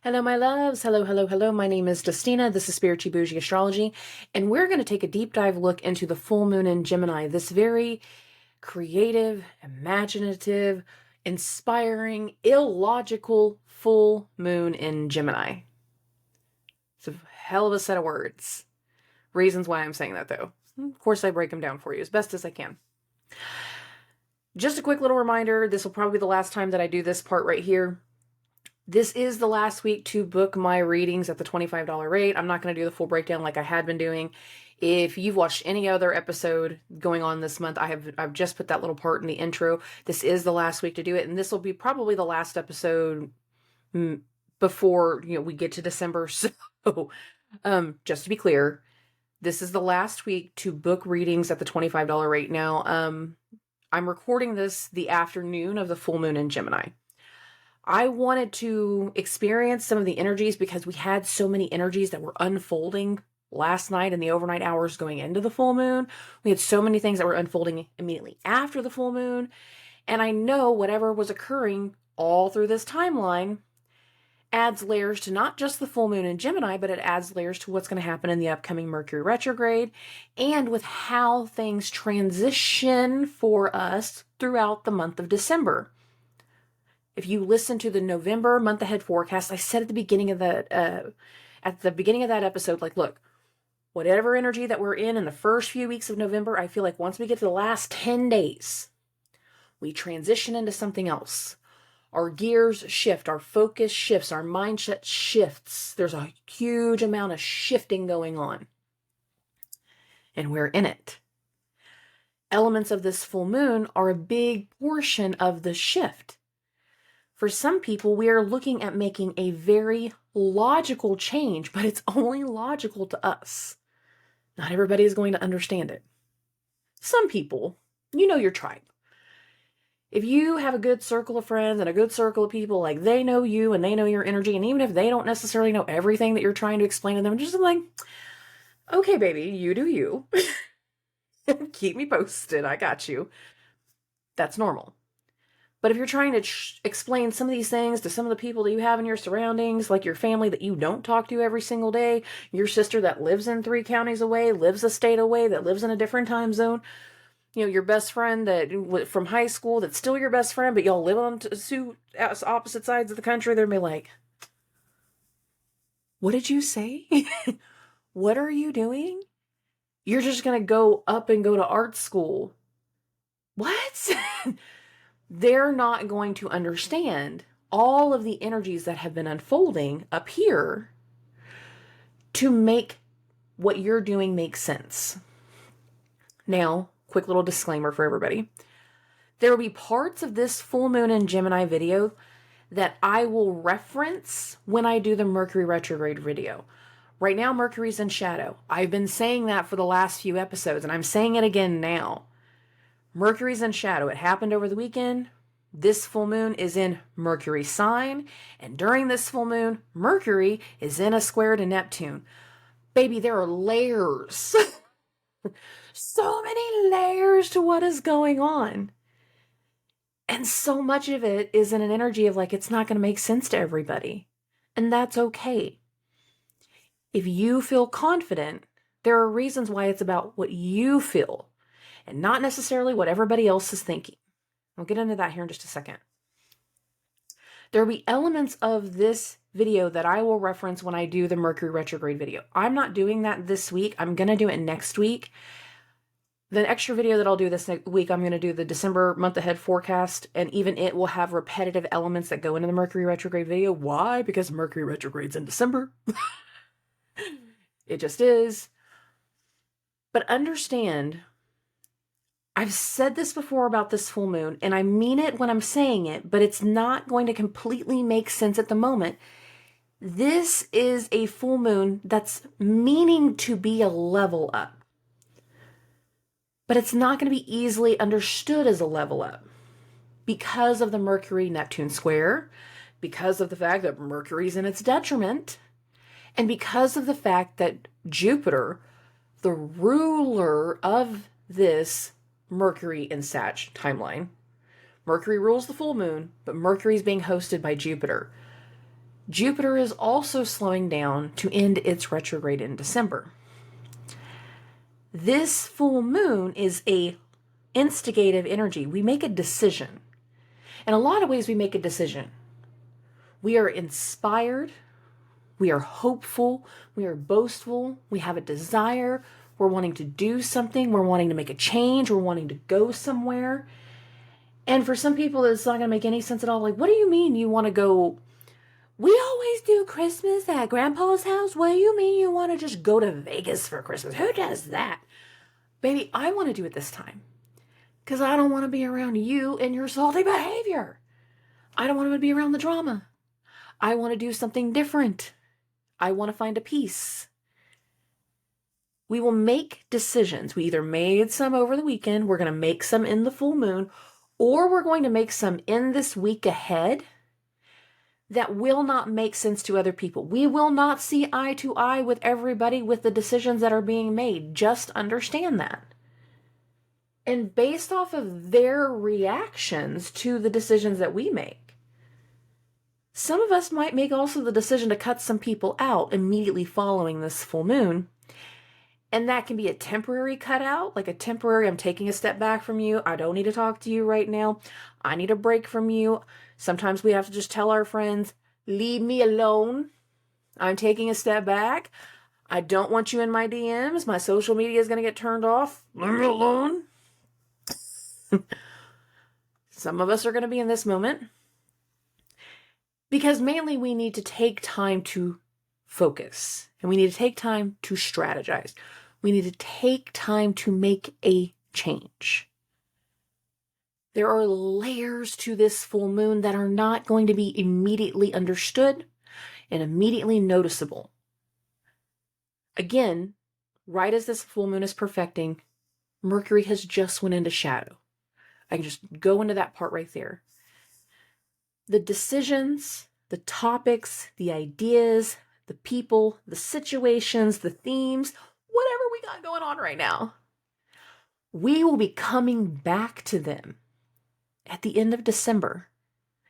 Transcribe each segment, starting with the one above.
Hello, my loves. Hello, hello, hello. My name is Dustina. This is Spiritually Boujee Astrology, and we're going to take a deep dive look into the full moon in Gemini, this very creative, imaginative, inspiring, illogical full moon in Gemini. It's a hell of a set of words. Reasons why I'm saying that, though. Of course, I break them down for you as best as I can. Just a quick little reminder, this will probably be the last time that I do this part right here. This is the last week to book my readings at the $25 rate. I'm not going to do the full breakdown like I had been doing. If you've watched any other episode going on this month, I've just put that little part in the intro. This is the last week to do it, and this will be probably the last episode before we get to December. So, just to be clear, this is the last week to book readings at the $25 rate. Now, I'm recording this the afternoon of the full moon in Gemini. I wanted to experience some of the energies because we had so many energies that were unfolding last night in the overnight hours going into the full moon. We had so many things that were unfolding immediately after the full moon. And I know whatever was occurring all through this timeline adds layers to not just the full moon in Gemini, but it adds layers to what's going to happen in the upcoming Mercury retrograde and with how things transition for us throughout the month of December. If you listen to the November month ahead forecast, I said at the beginning of that episode, like, look, whatever energy that we're in the first few weeks of November, I feel like once we get to the last 10 days, we transition into something else. Our gears shift, our focus shifts, our mindset shifts. There's a huge amount of shifting going on. And we're in it. Elements of this full moon are a big portion of the shift. For some people, we are looking at making a very logical change, but it's only logical to us. Not everybody is going to understand it. Some people, you know your tribe. If you have a good circle of friends and a good circle of people, like they know you and they know your energy, and even if they don't necessarily know everything that you're trying to explain to them, just like, okay, baby, you do you. Keep me posted. I got you. That's normal. But if you're trying to explain some of these things to some of the people that you have in your surroundings, like your family that you don't talk to every single day, your sister that lives in 3 counties away, lives a state away, that lives in a different time zone, your best friend that from high school that's still your best friend, but y'all live on opposite sides of the country, they're gonna be like, what did you say? What are you doing? You're just going to go up and go to art school. What? They're not going to understand all of the energies that have been unfolding up here to make what you're doing make sense. Now, quick little disclaimer for everybody. There will be parts of this full moon in Gemini video that I will reference when I do the Mercury retrograde video. Right now, Mercury's in shadow. I've been saying that for the last few episodes, and I'm saying it again now. Mercury's in shadow. It happened over the weekend. This full moon is in Mercury sign, and during this full moon, Mercury is in a square to Neptune. Baby, there are layers. So many layers to what is going on. And so much of it is in an energy of like, it's not going to make sense to everybody. And that's okay. If you feel confident, there are reasons why it's about what you feel and not necessarily what everybody else is thinking. I'll get into that here in just a second. There will be elements of this video that I will reference when I do the Mercury retrograde video. I'm not doing that this week. I'm going to do it next week. The extra video that I'll do this next week, I'm going to do the December month ahead forecast, and even it will have repetitive elements that go into the Mercury retrograde video. Why? Because Mercury retrograde's in December. It just is. But understand, I've said this before about this full moon, and I mean it when I'm saying it, but it's not going to completely make sense at the moment. This is a full moon that's meaning to be a level up. But it's not going to be easily understood as a level up because of the Mercury-Neptune square, because of the fact that Mercury's in its detriment, and because of the fact that Jupiter, the ruler of this Mercury and Sag timeline, Mercury rules the full moon, but Mercury's being hosted by Jupiter. Jupiter is also slowing down to end its retrograde in December. This full moon is a instigative energy. We make a decision. In a lot of ways, we make a decision. We are inspired. We are hopeful. We are boastful. We have a desire. We're wanting to do something. We're wanting to make a change. We're wanting to go somewhere. And for some people, it's not going to make any sense at all. Like, what do you mean you want to go? We always do Christmas at Grandpa's house. What do you mean you want to just go to Vegas for Christmas? Who does that? Baby, I want to do it this time. Because I don't want to be around you and your salty behavior. I don't want to be around the drama. I want to do something different. I want to find a peace. We will make decisions. We either made some over the weekend, we're going to make some in the full moon, or we're going to make some in this week ahead that will not make sense to other people. We will not see eye to eye with everybody with the decisions that are being made. Just understand that. And based off of their reactions to the decisions that we make, some of us might make also the decision to cut some people out immediately following this full moon. And that can be a temporary cutout, like a temporary, I'm taking a step back from you. I don't need to talk to you right now. I need a break from you. Sometimes we have to just tell our friends, leave me alone. I'm taking a step back. I don't want you in my DMs. My social media is going to get turned off. Leave me alone. Some of us are going to be in this moment because mainly we need to take time to focus and we need to take time to strategize. We need to take time to make a change. There are layers to this full moon that are not going to be immediately understood and immediately noticeable. Again, right as this full moon is perfecting, Mercury has just went into shadow. I can just go into that part right there. The decisions, the topics, the ideas, the people, the situations, the themes, whatever we got going on right now, we will be coming back to them at the end of December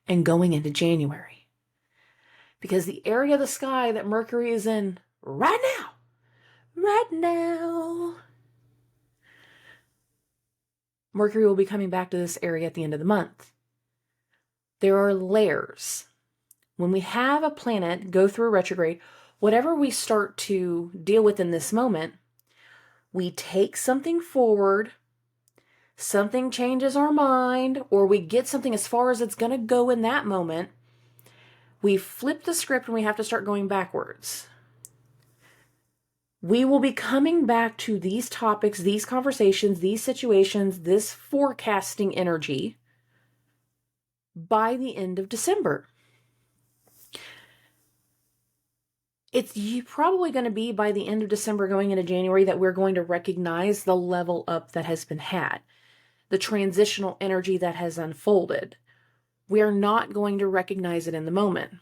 and going into January. Because the area of the sky that Mercury is in right now, Mercury will be coming back to this area at the end of the month. There are layers. When we have a planet go through a retrograde, whatever we start to deal with in this moment, we take something forward, something changes our mind, or we get something as far as it's going to go in that moment. We flip the script and we have to start going backwards. We will be coming back to these topics, these conversations, these situations, this forecasting energy by the end of December. It's probably going to be by the end of December going into January that we're going to recognize the level up that has been had, the transitional energy that has unfolded. We are not going to recognize it in the moment.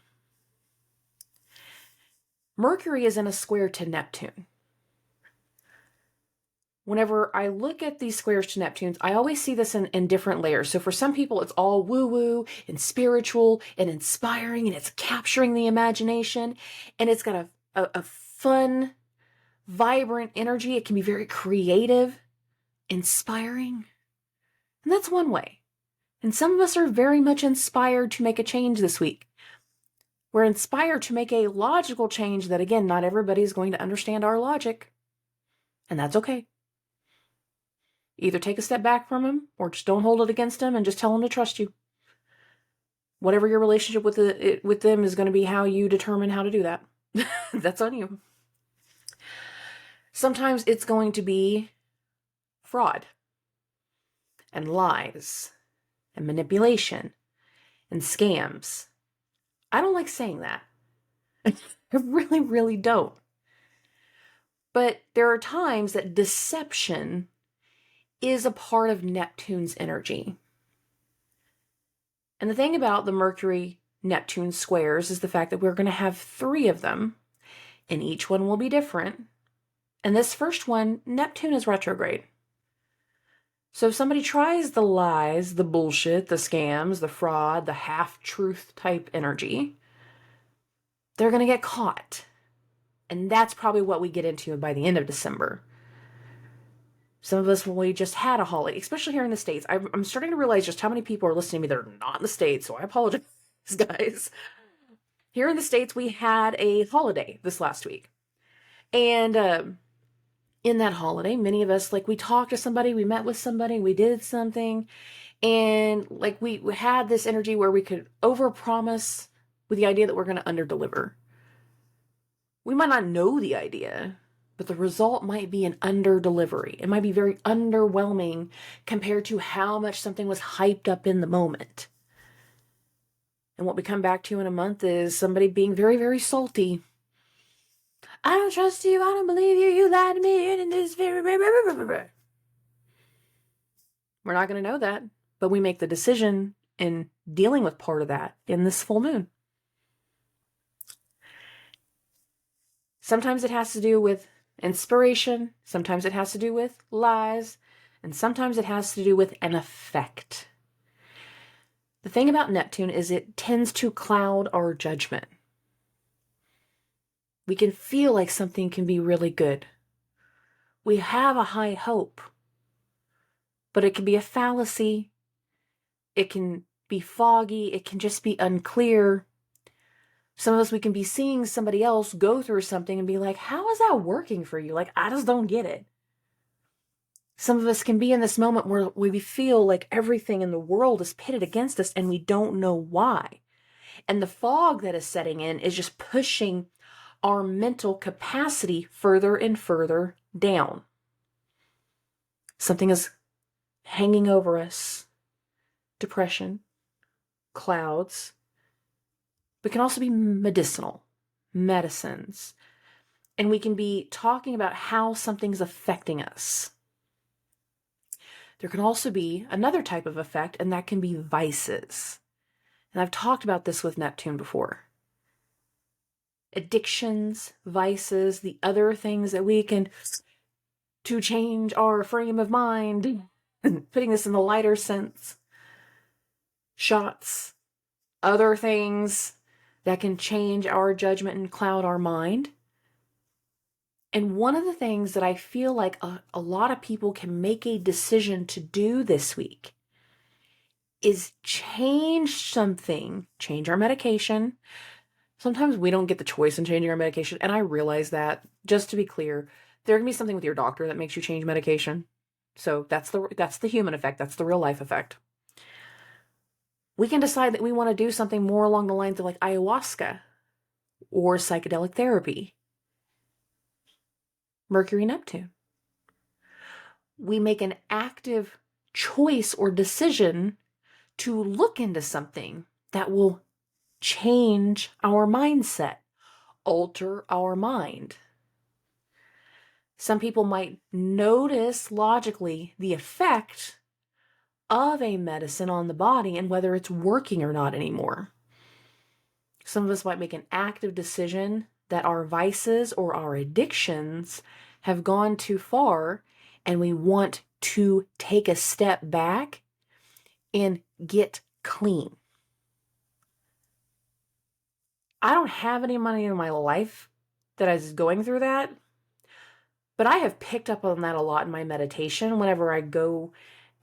Mercury is in a square to Neptune. Whenever I look at these squares to Neptunes, I always see this in different layers. So for some people, it's all woo-woo and spiritual and inspiring, and it's capturing the imagination, and it's got a fun, vibrant energy. It can be very creative, inspiring, and that's one way. And some of us are very much inspired to make a change this week. We're inspired to make a logical change that, again, not everybody's going to understand our logic, and that's okay. Either take a step back from them or just don't hold it against them and just tell them to trust you. Whatever your relationship with them is going to be how you determine how to do that. That's on you. Sometimes it's going to be fraud and lies and manipulation and scams. I don't like saying that. I really, really don't. But there are times that deception is a part of Neptune's energy. And the thing about the Mercury-Neptune squares is the fact that we're going to have 3 of them, and each one will be different. And this first one, Neptune is retrograde. So if somebody tries the lies, the bullshit, the scams, the fraud, the half-truth type energy, they're going to get caught. And that's probably what we get into by the end of December. Some of us, we just had a holiday, especially here in the States. I'm starting to realize just how many people are listening to me that are not in the States, so I apologize, guys. Here in the States, we had a holiday this last week. And in that holiday, many of us, like, we talked to somebody, we met with somebody, we did something, and like we had this energy where we could overpromise with the idea that we're going to underdeliver. We might not know the idea, but the result might be an underdelivery. It might be very underwhelming compared to how much something was hyped up in the moment. And what we come back to in a month is somebody being very, very salty. I don't trust you. I don't believe you. You lied to me. And this very... We're not going to know that, but we make the decision in dealing with part of that in this full moon. Sometimes it has to do with inspiration. Sometimes it has to do with lies. And sometimes it has to do with an effect. The thing about Neptune is it tends to cloud our judgment. We can feel like something can be really good. We have a high hope. But it can be a fallacy. It can be foggy. It can just be unclear. Some of us, we can be seeing somebody else go through something and be like, how is that working for you? Like, I just don't get it. Some of us can be in this moment where we feel like everything in the world is pitted against us and we don't know why. And the fog that is setting in is just pushing our mental capacity further and further down. Something is hanging over us. Depression, clouds, but can also be medicinal, medicines. And we can be talking about how something's affecting us. There can also be another type of effect, and that can be vices. And I've talked about this with Neptune before. Addictions, vices, the other things that we can to change our frame of mind, putting this in the lighter sense. Shots, other things that can change our judgment and cloud our mind. And one of the things that I feel like a lot of people can make a decision to do this week is change something, change our medication. Sometimes we don't get the choice in changing our medication, and I realize that. Just to be clear, there can be something with your doctor that makes you change medication. So that's the human effect. That's the real life effect. We can decide that we want to do something more along the lines of like ayahuasca or psychedelic therapy. Mercury, Neptune. We make an active choice or decision to look into something that will change our mindset, alter our mind. Some people might notice logically the effect of a medicine on the body and whether it's working or not anymore. Some of us might make an active decision that our vices or our addictions have gone too far and we want to take a step back and get clean. I don't have any money in my life that is going through that, but I have picked up on that a lot in my meditation whenever I go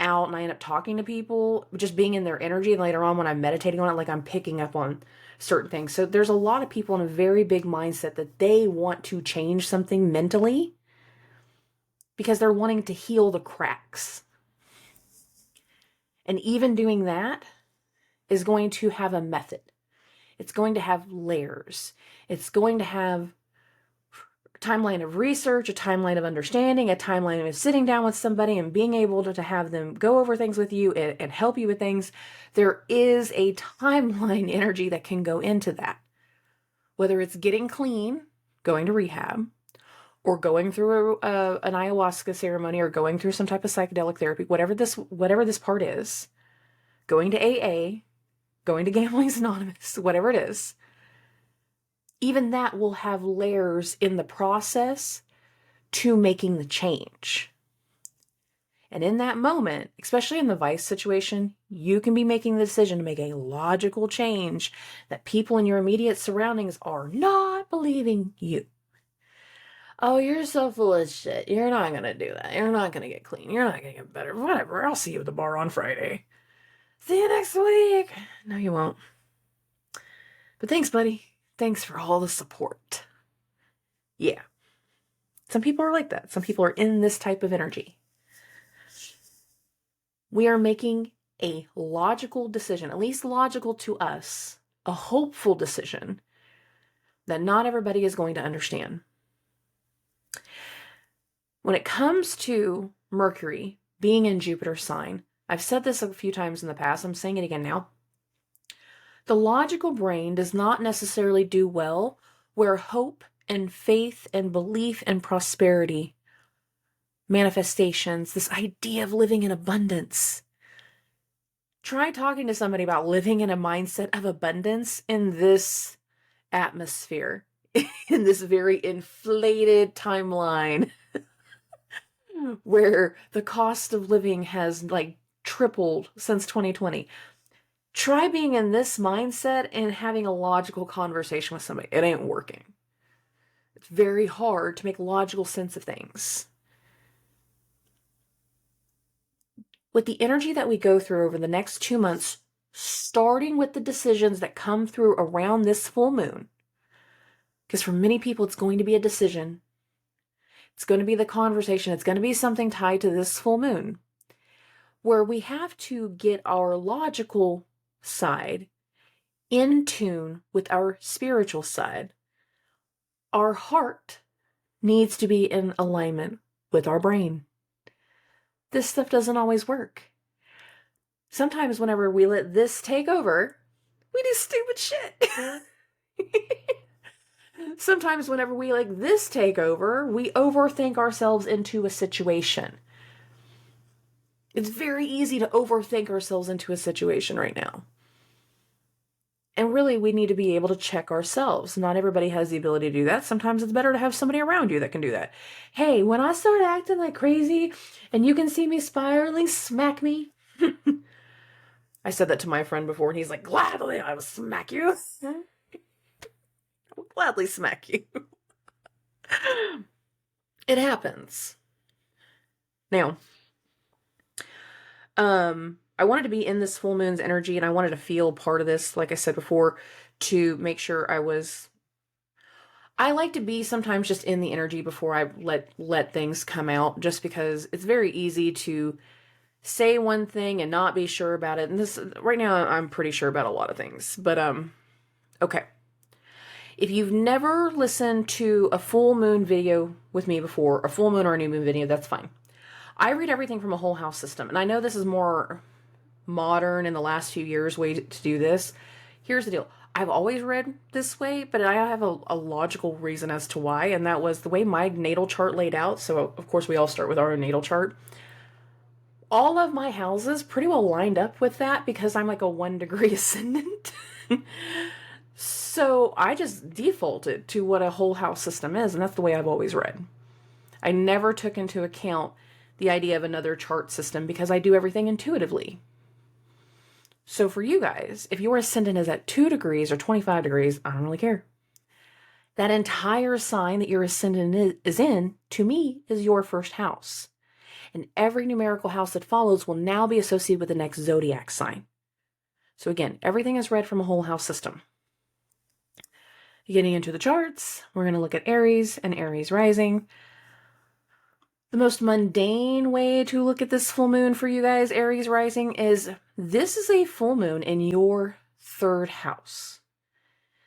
out and I end up talking to people, just being in their energy, and later on when I'm meditating on it, like I'm picking up on certain things. So there's a lot of people in a very big mindset that they want to change something mentally because they're wanting to heal the cracks. And even doing that is going to have a method. It's going to have layers. It's going to have timeline of research, a timeline of understanding, a timeline of sitting down with somebody and being able to have them go over things with you and help you with things. There is a timeline energy that can go into that. Whether it's getting clean, going to rehab, or going through an ayahuasca ceremony, or going through some type of psychedelic therapy, whatever this part is, going to AA, going to Gambling's Anonymous, whatever it is, even that will have layers in the process to making the change. And in that moment, especially in the vice situation, you can be making the decision to make a logical change that people in your immediate surroundings are not believing you. Oh, you're so full of shit. You're not going to do that. You're not going to get clean. You're not going to get better. Whatever. I'll see you at the bar on Friday. See you next week. No, you won't. But thanks, buddy. Thanks for all the support. Yeah. Some people are like that. Some people are in this type of energy. We are making a logical decision, at least logical to us, a hopeful decision that not everybody is going to understand. When it comes to Mercury being in Jupiter's sign, I've said this a few times in the past, I'm saying it again now. The logical brain does not necessarily do well where hope and faith and belief and prosperity, manifestations, this idea of living in abundance. Try talking to somebody about living in a mindset of abundance in this atmosphere, in this very inflated timeline where the cost of living has like tripled since 2020. Try being in this mindset and having a logical conversation with somebody. It ain't working. It's very hard to make logical sense of things. With the energy that we go through over the next 2 months, starting with the decisions that come through around this full moon, because for many people, it's going to be a decision. It's going to be the conversation. It's going to be something tied to this full moon, where we have to get our logical side in tune with our spiritual side. Our heart needs to be in alignment with our brain. This stuff doesn't always work. Sometimes whenever we let this take over, we do stupid shit. Sometimes whenever we let this take over, we overthink ourselves into a situation. It's very easy to overthink ourselves into a situation right now. And really, we need to be able to check ourselves. Not everybody has the ability to do that. Sometimes it's better to have somebody around you that can do that. Hey, when I start acting like crazy and you can see me spiraling, smack me. I said that to my friend before and he's like, gladly I will smack you. I will gladly smack you. It happens. Now, I wanted to be in this full moon's energy and I wanted to feel part of this, like I said before, to make sure I like to be sometimes just in the energy before I let things come out, just because it's very easy to say one thing and not be sure about it. And this, right now, I'm pretty sure about a lot of things, but, okay. If you've never listened to a full moon video with me before, a full moon or a new moon video, that's fine. I read everything from a whole house system, and I know this is more modern in the last few years way to do this. Here's the deal. I've always read this way, but I have a logical reason as to why, and that was the way my natal chart laid out. So, of course, we all start with our own natal chart. All of my houses pretty well lined up with that because I'm like a 1-degree ascendant. So I just defaulted to what a whole house system is, and that's the way I've always read. I never took into account the idea of another chart system because I do everything intuitively. So for you guys, if your ascendant is at 2 degrees or 25 degrees, I don't really care. That entire sign that your ascendant is in, to me, is your first house. And every numerical house that follows will now be associated with the next zodiac sign. So again, everything is read from a whole house system. Getting into the charts, we're going to look at Aries and Aries rising. The most mundane way to look at this full moon for you guys, Aries rising, is this is a full moon in your 3rd house.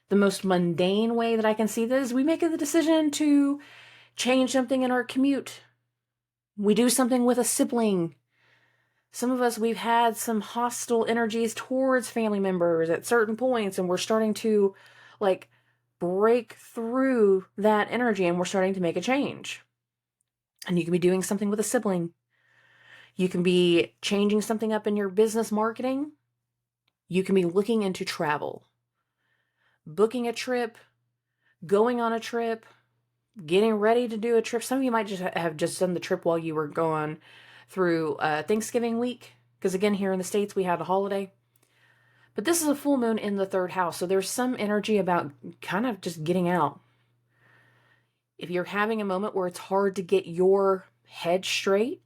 The most mundane way that I can see this is we make the decision to change something in our commute. We do something with a sibling. Some of us, we've had some hostile energies towards family members at certain points, and we're starting to like break through that energy and we're starting to make a change. And you can be doing something with a sibling. You can be changing something up in your business marketing. You can be looking into travel, booking a trip, going on a trip, getting ready to do a trip. Some of you might just have just done the trip while you were gone, through Thanksgiving week. Because again, here in the States, we had a holiday. But this is a full moon in the 3rd house. So there's some energy about kind of just getting out. If you're having a moment where it's hard to get your head straight,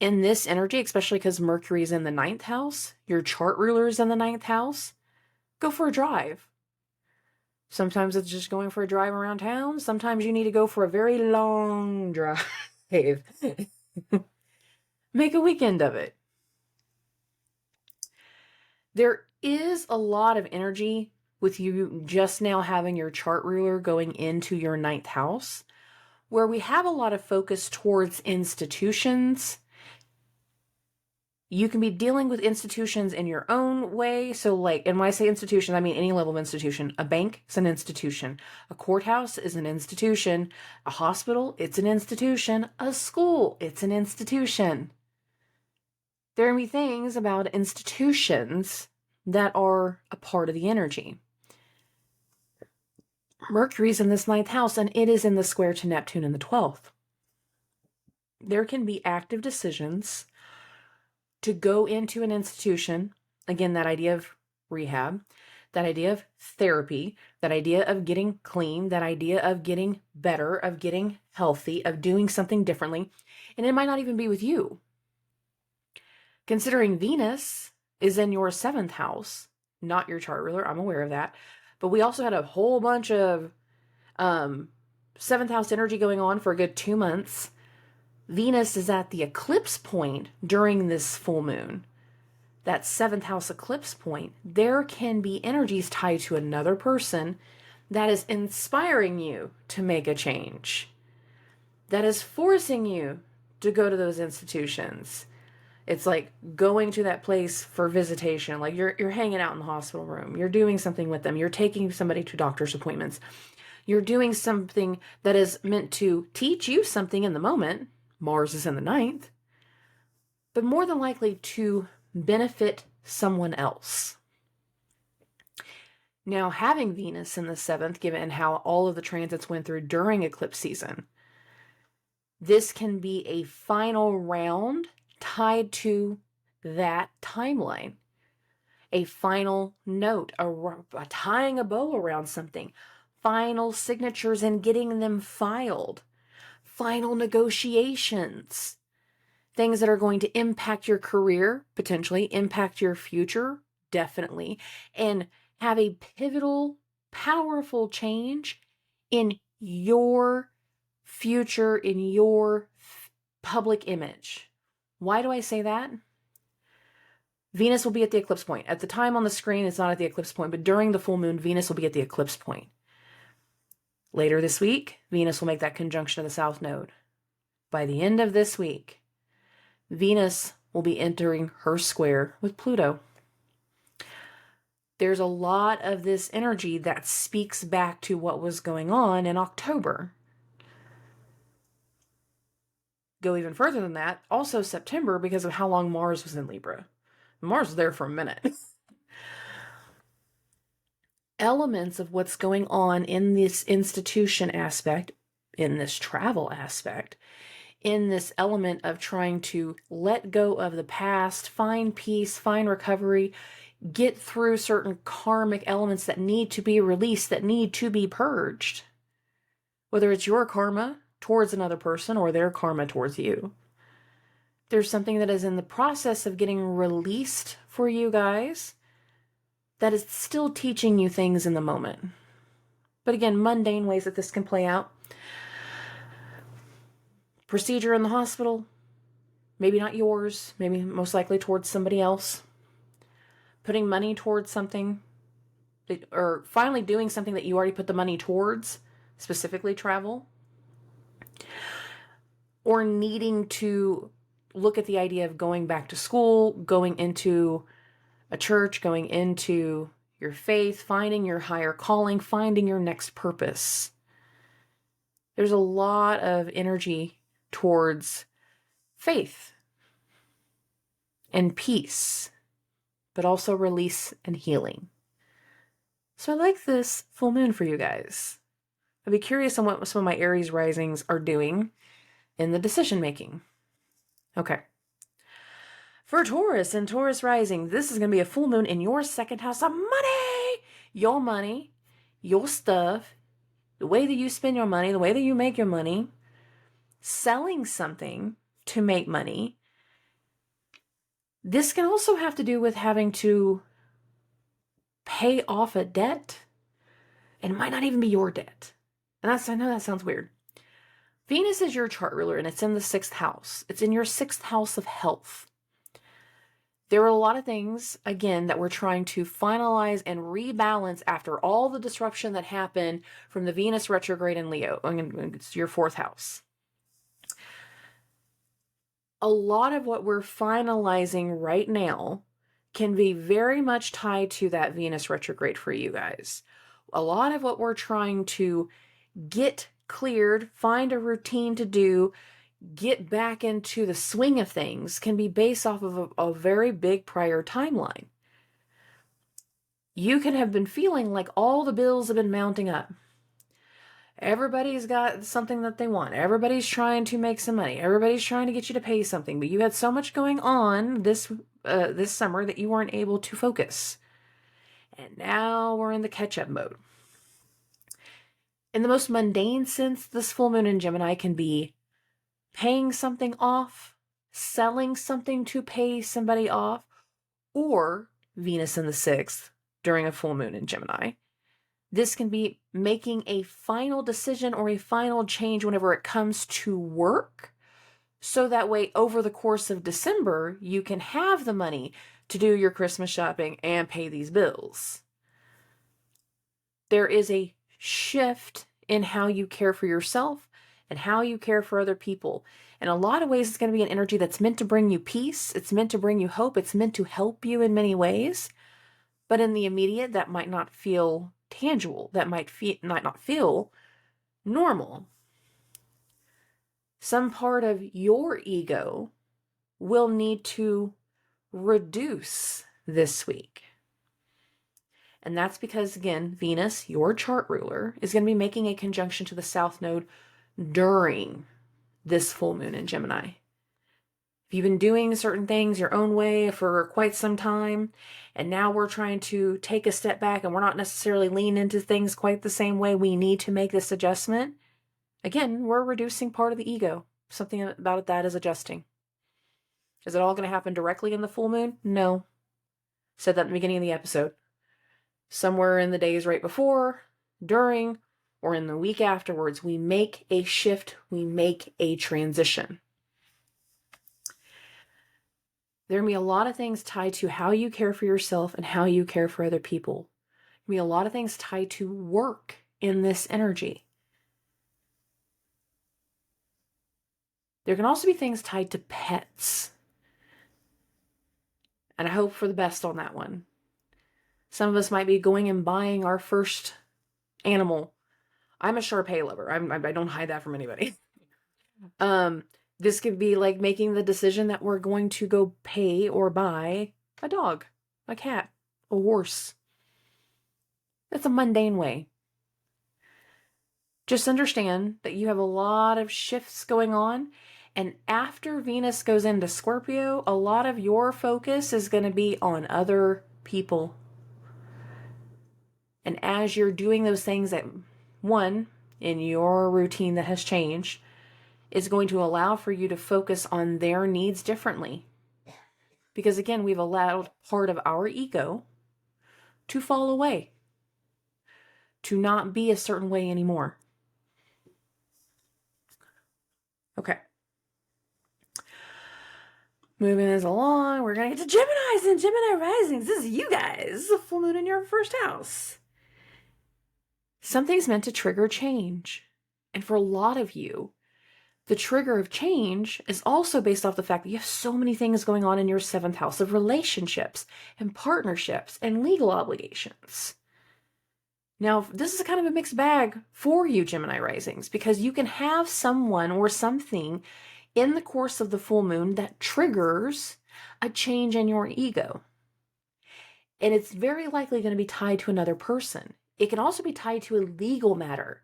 in this energy, especially because Mercury is in the 9th house, your chart ruler is in the 9th house, go for a drive. Sometimes it's just going for a drive around town. Sometimes you need to go for a very long drive. Make a weekend of it. There is a lot of energy with you just now having your chart ruler going into your 9th house, where we have a lot of focus towards institutions. You can be dealing with institutions in your own way. So like, and when I say institution, I mean any level of institution. A bank is an institution. A courthouse is an institution. A hospital, it's an institution. A school, it's an institution. There are things about institutions that are a part of the energy. Mercury's in this 9th house, and it is in the square to Neptune in the 12th. There can be active decisions to go into an institution. Again, that idea of rehab, that idea of therapy, that idea of getting clean, that idea of getting better, of getting healthy, of doing something differently. And it might not even be with you. Considering Venus is in your 7th house, not your chart ruler, I'm aware of that. But we also had a whole bunch of 7th house energy going on for a good 2 months. Venus is at the eclipse point during this full moon. That 7th house eclipse point, there can be energies tied to another person that is inspiring you to make a change, that is forcing you to go to those institutions. It's like going to that place for visitation, like you're hanging out in the hospital room, you're doing something with them, you're taking somebody to doctor's appointments, you're doing something that is meant to teach you something in the moment. Mars is in the 9th, but more than likely to benefit someone else. Now, having Venus in the 7th, given how all of the transits went through during eclipse season, this can be a final round tied to that timeline. A final note, a tying a bow around something, final signatures and getting them filed, final negotiations, things that are going to impact your career, potentially impact your future, definitely, and have a pivotal, powerful change in your future, in your public image. Why do I say that? Venus will be at the eclipse point. At the time on the screen, it's not at the eclipse point, but during the full moon, Venus will be at the eclipse point. Later this week, Venus will make that conjunction to the South Node. By the end of this week, Venus will be entering her square with Pluto. There's a lot of this energy that speaks back to what was going on in October. Go even further than that, also September, because of how long Mars was in Libra. Mars was there for a minute. Elements of what's going on in this institution aspect, in this travel aspect, in this element of trying to let go of the past, find peace, find recovery, get through certain karmic elements that need to be released, that need to be purged. Whether it's your karma towards another person or their karma towards you. There's something that is in the process of getting released for you guys that is still teaching you things in the moment. But again, mundane ways that this can play out. Procedure in the hospital, maybe not yours, maybe most likely towards somebody else. Putting money towards something, or finally doing something that you already put the money towards, specifically travel. Or needing to look at the idea of going back to school, going into a church, going into your faith, finding your higher calling, finding your next purpose. There's a lot of energy towards faith and peace, but also release and healing. So I like this full moon for you guys. I'd be curious on what some of my Aries risings are doing in the decision making. Okay. For Taurus and Taurus rising, this is going to be a full moon in your second house of money, your stuff, the way that you spend your money, the way that you make your money, selling something to make money. This can also have to do with having to pay off a debt, and it might not even be your debt. And I know that sounds weird. Venus is your chart ruler, and it's in the 6th house. It's in your 6th house of health. There are a lot of things, again, that we're trying to finalize and rebalance after all the disruption that happened from the Venus retrograde in Leo. It's your 4th house. A lot of what we're finalizing right now can be very much tied to that Venus retrograde for you guys. A lot of what we're trying to get cleared, find a routine to do, get back into the swing of things can be based off of a very big prior timeline. You can have been feeling like all the bills have been mounting up. Everybody's got something that they want. Everybody's trying to make some money. Everybody's trying to get you to pay something, but you had so much going on this summer that you weren't able to focus. And now we're in the catch-up mode. In the most mundane sense, this full moon in Gemini can be paying something off, selling something to pay somebody off, or Venus in the 6th during a full moon in Gemini. This can be making a final decision or a final change whenever it comes to work. So that way, over the course of December, you can have the money to do your Christmas shopping and pay these bills. There is a shift in how you care for yourself and how you care for other people. In a lot of ways, it's going to be an energy that's meant to bring you peace. It's meant to bring you hope. It's meant to help you in many ways. But in the immediate, that might not feel tangible. That might not feel normal. Some part of your ego will need to reduce this week. And that's because, again, Venus, your chart ruler, is going to be making a conjunction to the South Node during this full moon in Gemini. If you've been doing certain things your own way for quite some time, and now we're trying to take a step back and we're not necessarily leaning into things quite the same way, we need to make this adjustment. Again, we're reducing part of the ego. Something about that is adjusting. Is it all going to happen directly in the full moon? No. Said that at the beginning of the episode. Somewhere in the days right before, during, or in the week afterwards, we make a shift, we make a transition. There will be a lot of things tied to how you care for yourself and how you care for other people. There will be a lot of things tied to work in this energy. There can also be things tied to pets. And I hope for the best on that one. Some of us might be going and buying our first animal. I'm a Shar-Pei lover. I don't hide that from anybody. This could be like making the decision that we're going to go pay or buy a dog, a cat, a horse. That's a mundane way. Just understand that you have a lot of shifts going on. And after Venus goes into Scorpio, a lot of your focus is going to be on other people. And as you're doing those things that, one, in your routine that has changed, is going to allow for you to focus on their needs differently. Because again, we've allowed part of our ego to fall away, to not be a certain way anymore. Okay. Moving this along, we're going to get to Geminis and Gemini risings. This is you guys. This is a full moon in your first house. Something's meant to trigger change. And for a lot of you, the trigger of change is also based off the fact that you have so many things going on in your 7th house of relationships and partnerships and legal obligations. Now, this is kind of a mixed bag for you, Gemini risings, because you can have someone or something in the course of the full moon that triggers a change in your ego. And it's very likely going to be tied to another person. It can also be tied to a legal matter,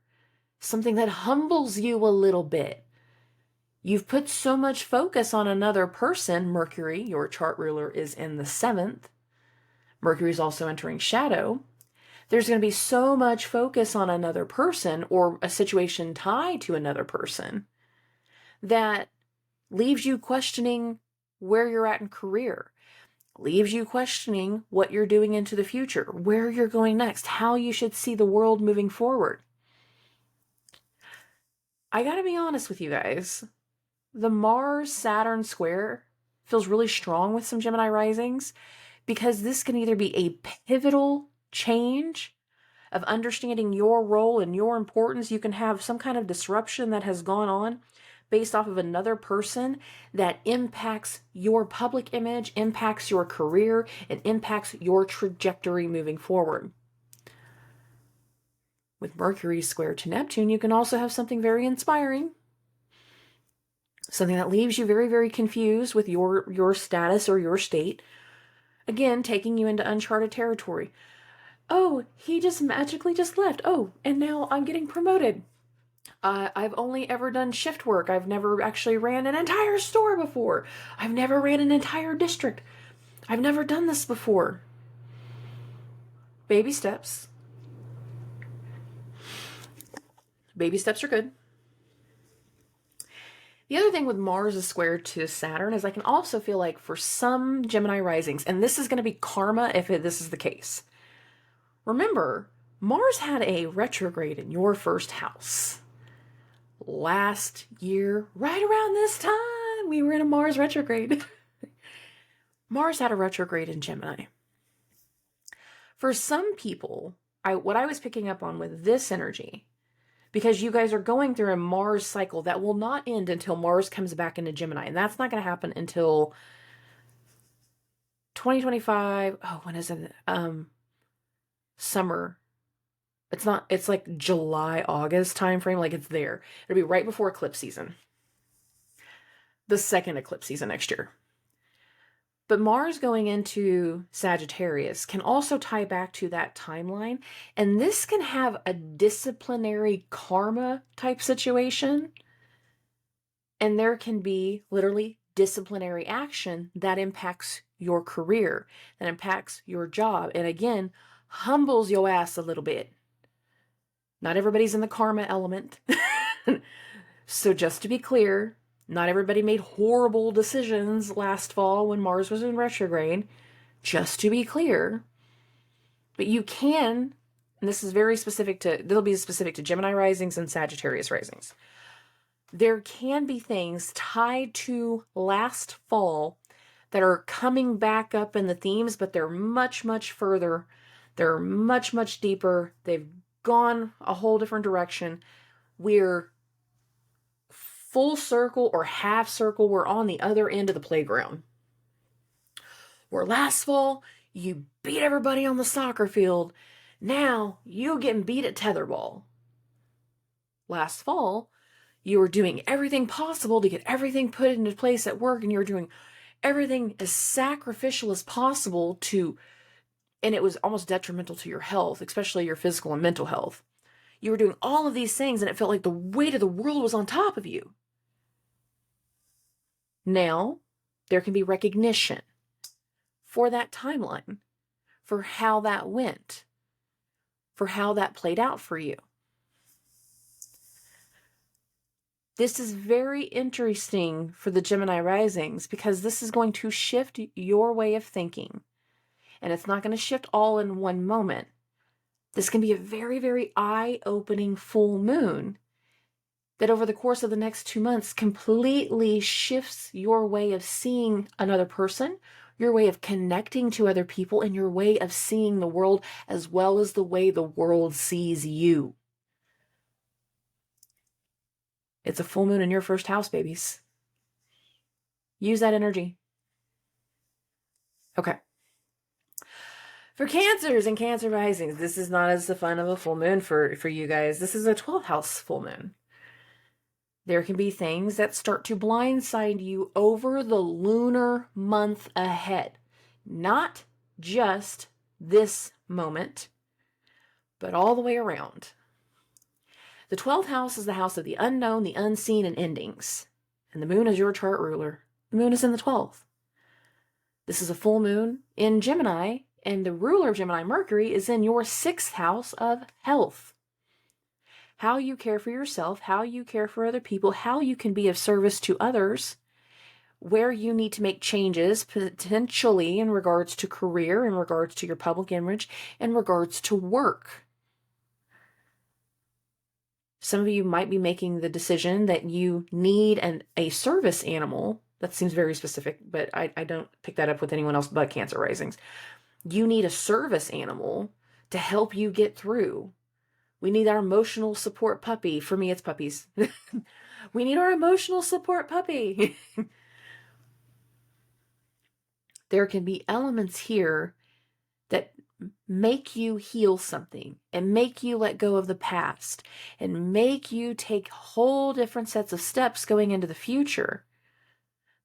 something that humbles you a little bit. You've put so much focus on another person. Mercury, your chart ruler, is in the 7th. Mercury is also entering shadow. There's going to be so much focus on another person or a situation tied to another person that leaves you questioning where you're at in career, leaves you questioning what you're doing into the future, where you're going next, how you should see the world moving forward. I gotta be honest with you guys. The Mars-Saturn square feels really strong with some Gemini risings because this can either be a pivotal change of understanding your role and your importance. You can have some kind of disruption that has gone on based off of another person that impacts your public image, impacts your career, and impacts your trajectory moving forward. With Mercury square to Neptune, you can also have something very inspiring, something that leaves you very, very confused with your status or your state. Again, taking you into uncharted territory. Oh, he just magically just left. Oh, and now I'm getting promoted. I've only ever done shift work. I've never actually ran an entire store before. I've never ran an entire district. I've never done this before. Baby steps. Baby steps are good. The other thing with Mars is square to Saturn is I can also feel like for some Gemini risings, and this is going to be karma if this is the case. Remember, Mars had a retrograde in your first house. Last year, right around this time, we were in a Mars retrograde. Mars had a retrograde in Gemini. For some people, what I was picking up on with this energy, because you guys are going through a Mars cycle that will not end until Mars comes back into Gemini, and that's not going to happen until 2025. Oh, when is it? Summer. It's like July, August timeframe, like it's there. It'll be right before eclipse season. The second eclipse season next year. But Mars going into Sagittarius can also tie back to that timeline. And this can have a disciplinary karma type situation. And there can be literally disciplinary action that impacts your career, that impacts your job. And again, humbles your ass a little bit. Not everybody's in the karma element. So just to be clear, not everybody made horrible decisions last fall when Mars was in retrograde. Just to be clear. But you can, and this is very specific to, this will be specific to Gemini risings and Sagittarius risings. There can be things tied to last fall that are coming back up in the themes, but they're much, much further. They're much, much deeper. They've gone a whole different direction. We're full circle or half circle. We're on the other end of the playground. Where last fall, you beat everybody on the soccer field. Now, you're getting beat at tetherball. Last fall, you were doing everything possible to get everything put into place at work, and you were doing everything as sacrificial as possible to, and it was almost detrimental to your health, especially your physical and mental health. You were doing all of these things, and it felt like the weight of the world was on top of you. Now, there can be recognition for that timeline, for how that went, for how that played out for you. This is very interesting for the Gemini risings because this is going to shift your way of thinking. And it's not going to shift all in one moment. This can be a very, very eye-opening full moon that over the course of the next 2 months completely shifts your way of seeing another person, your way of connecting to other people, and your way of seeing the world as well as the way the world sees you. It's a full moon in your first house, babies. Use that energy. Okay. For Cancers and Cancer risings, this is not as fun of a full moon for you guys. This is a 12th house full moon. There can be things that start to blindside you over the lunar month ahead. Not just this moment, but all the way around. The 12th house is the house of the unknown, the unseen, and endings. And the moon is your chart ruler. The moon is in the 12th. This is a full moon in Gemini, and the ruler of Gemini, Mercury, is in your 6th house of health. How you care for yourself, how you care for other people, how you can be of service to others, where you need to make changes, potentially in regards to career, in regards to your public image, in regards to work. Some of you might be making the decision that you need a service animal. That seems very specific, but I don't pick that up with anyone else but Cancer risings. You need a service animal to help you get through. We need our emotional support puppy. For me, it's puppies. We need our emotional support puppy. There can be elements here that make you heal something and make you let go of the past and make you take whole different sets of steps going into the future.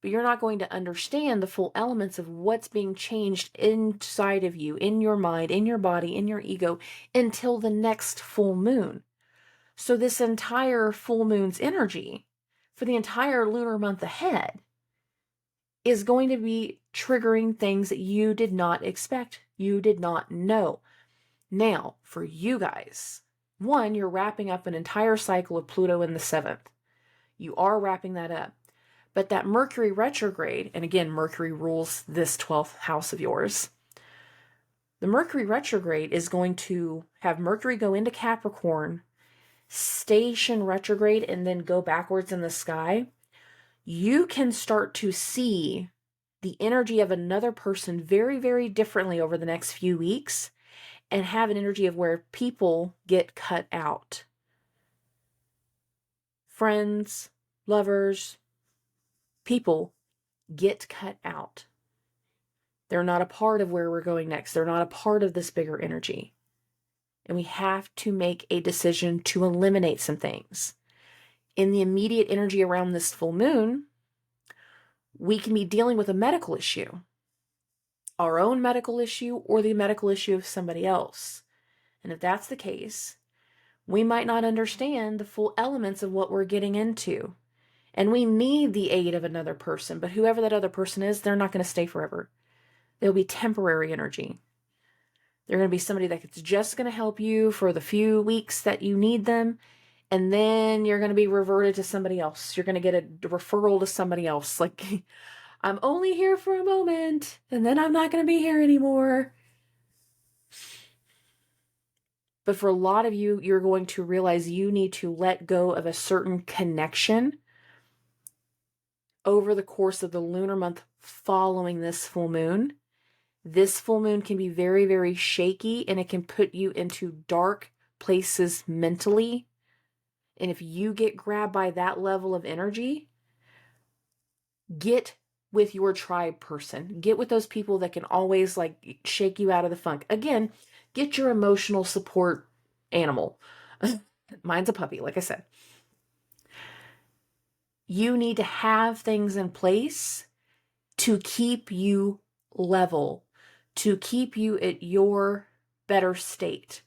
But you're not going to understand the full elements of what's being changed inside of you, in your mind, in your body, in your ego, until the next full moon. So this entire full moon's energy for the entire lunar month ahead is going to be triggering things that you did not expect, you did not know. Now, for you guys, one, you're wrapping up an entire cycle of Pluto in the 7th. You are wrapping that up. But that Mercury retrograde, and again, Mercury rules this 12th house of yours. The Mercury retrograde is going to have Mercury go into Capricorn, station retrograde, and then go backwards in the sky. You can start to see the energy of another person very, very differently over the next few weeks and have an energy of where people get cut out. Friends, lovers, people get cut out. They're not a part of where we're going next. They're not a part of this bigger energy. And we have to make a decision to eliminate some things. In the immediate energy around this full moon, we can be dealing with a medical issue, our own medical issue or the medical issue of somebody else. And if that's the case, we might not understand the full elements of what we're getting into. And we need the aid of another person, but whoever that other person is, they're not going to stay forever. They'll be temporary energy. They're going to be somebody that's just going to help you for the few weeks that you need them. And then you're going to be reverted to somebody else. You're going to get a referral to somebody else. Like, I'm only here for a moment, and then I'm not going to be here anymore. But for a lot of you, you're going to realize you need to let go of a certain connection over the course of the lunar month following this full moon. This full moon can be very, very shaky, and it can put you into dark places mentally. And if you get grabbed by that level of energy, get with your tribe person. Get with those people that can always like shake you out of the funk. Again, get your emotional support animal. Mine's a puppy, like I said. You need to have things in place to keep you level, to keep you at your better state.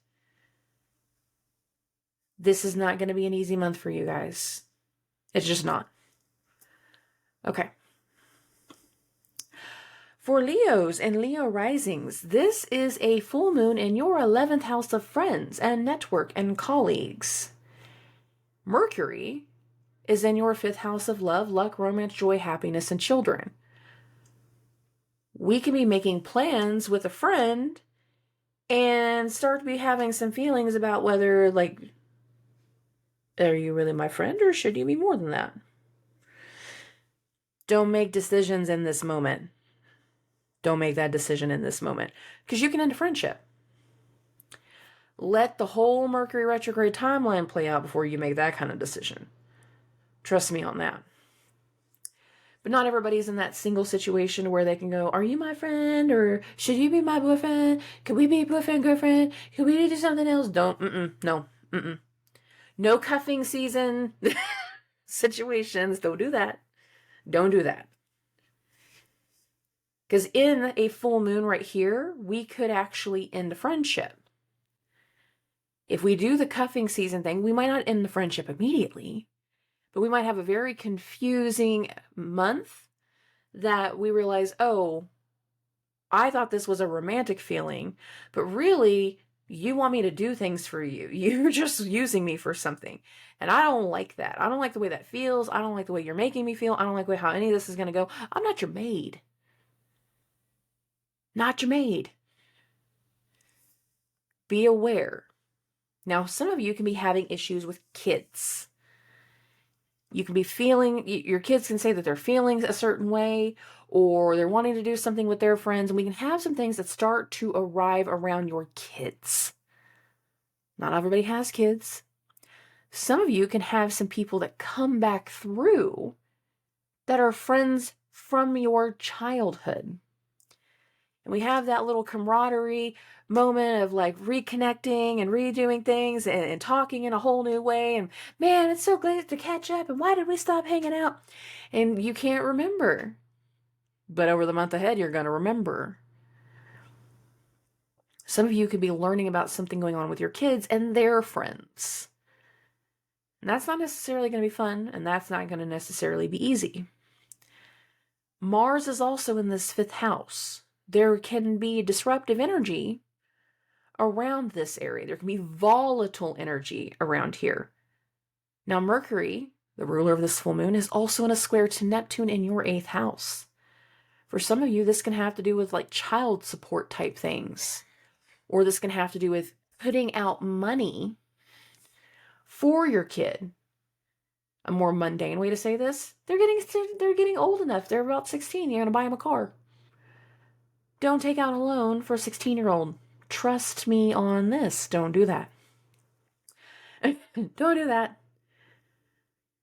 This is not going to be an easy month for you guys. It's just not. Okay. For Leos and Leo risings, this is a full moon in your 11th house of friends and network and colleagues. Mercury is in your 5th house of love, luck, romance, joy, happiness, and children. We can be making plans with a friend and start to be having some feelings about whether, like, are you really my friend or should you be more than that? Don't make decisions in this moment. Don't make that decision in this moment because you can end a friendship. Let the whole Mercury retrograde timeline play out before you make that kind of decision. Trust me on that. But not everybody's in that single situation where they can go, are you my friend? Or should you be my boyfriend? Could we be boyfriend, girlfriend? Could we do something else? No. No cuffing season situations. Don't do that. Don't do that. Because in a full moon right here, we could actually end a friendship. If we do the cuffing season thing, we might not end the friendship immediately, But we might have a very confusing month that we realize, oh, I thought this was a romantic feeling, but really you want me to do things for you. You're just using me for something. And I don't like that. I don't like the way that feels. I don't like the way you're making me feel. I don't like how any of this is going to go. I'm not your maid. Not your maid. Be aware. Now, some of you can be having issues with kids. You can be feeling, your kids can say that they're feeling a certain way, or they're wanting to do something with their friends, and we can have some things that start to arrive around your kids. Not everybody has kids. Some of you can have some people that come back through that are friends from your childhood. And we have that little camaraderie moment of like reconnecting and redoing things and talking in a whole new way. And man, it's so glad to catch up. And why did we stop hanging out? And you can't remember. But over the month ahead, you're going to remember. Some of you could be learning about something going on with your kids and their friends. And that's not necessarily going to be fun. And that's not going to necessarily be easy. Mars is also in this 5th house. There can be disruptive energy around this area. There can be volatile energy around here. Now, Mercury, the ruler of this full moon, is also in a square to Neptune in your 8th house. For some of you, this can have to do with like child support type things. Or this can have to do with putting out money for your kid. A more mundane way to say this, they're getting old enough. They're about 16. You're going to buy them a car. Don't take out a loan for a 16-year-old. Trust me on this. Don't do that. Don't do that.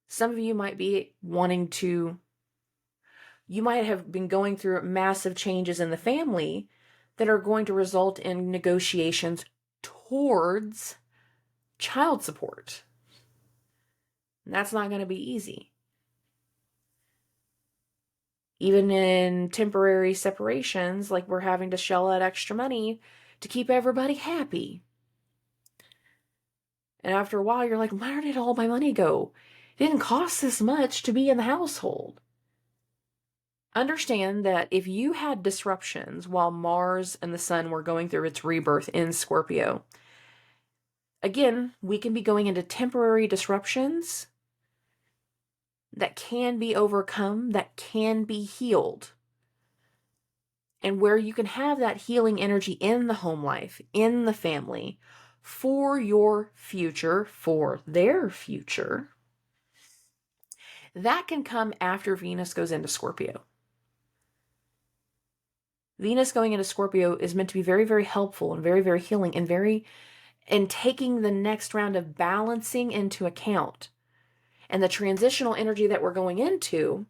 Some of you might be you might have been going through massive changes in the family that are going to result in negotiations towards child support. And that's not going to be easy. Even in temporary separations, like we're having to shell out extra money to keep everybody happy. And after a while, you're like, where did all my money go? It didn't cost this much to be in the household. Understand that if you had disruptions while Mars and the Sun were going through its rebirth in Scorpio, again, we can be going into temporary disruptions that can be overcome, that can be healed. And where you can have that healing energy in the home life, in the family, for your future, for their future, that can come after Venus goes into Scorpio. Venus going into Scorpio is meant to be very, very helpful and very, very healing and taking the next round of balancing into account. And the transitional energy that we're going into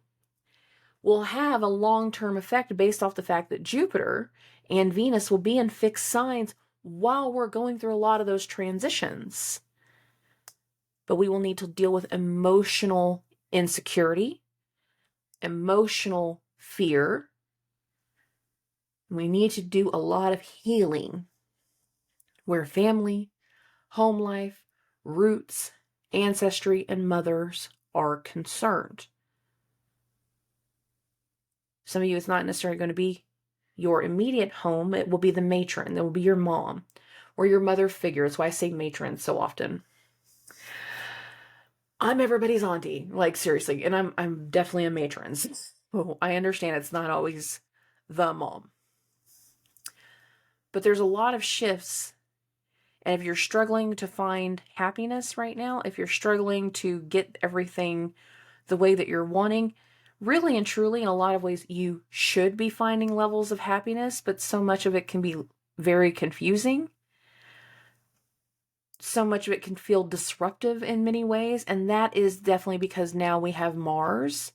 will have a long-term effect based off the fact that Jupiter and Venus will be in fixed signs while we're going through a lot of those transitions. But we will need to deal with emotional insecurity, emotional fear. We need to do a lot of healing where family, home life, roots, ancestry, and mothers are concerned. Some of you, it's not necessarily going to be your immediate home. It will be the matron. It will be your mom or your mother figure. That's why I say matron so often. I'm everybody's auntie, like seriously, and I'm definitely a matron. So I understand it's not always the mom. But there's a lot of shifts. And if you're struggling to find happiness right now, if you're struggling to get everything the way that you're wanting, really and truly, in a lot of ways, you should be finding levels of happiness, but so much of it can be very confusing. So much of it can feel disruptive in many ways, and that is definitely because now we have Mars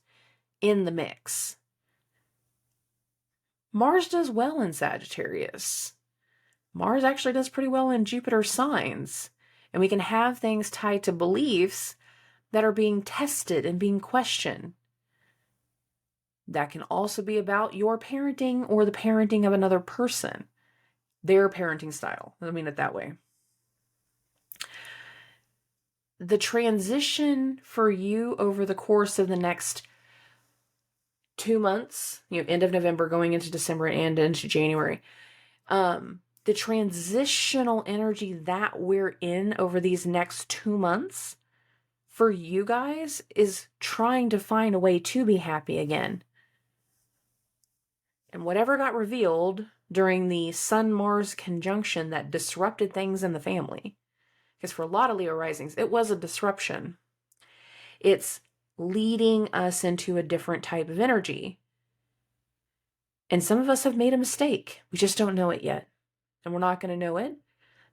in the mix. Mars does well in Sagittarius. Mars actually does pretty well in Jupiter signs, and we can have things tied to beliefs that are being tested and being questioned. That can also be about your parenting or the parenting of another person, their parenting style. I mean it that way. the transition for you over the course of the next 2 months, end of November going into December and into January, the transitional energy that we're in over these next 2 months for you guys is trying to find a way to be happy again. And whatever got revealed during the Sun-Mars conjunction that disrupted things in the family, because for a lot of Leo risings, it was a disruption. It's leading us into a different type of energy. And some of us have made a mistake. We just don't know it yet. And we're not going to know it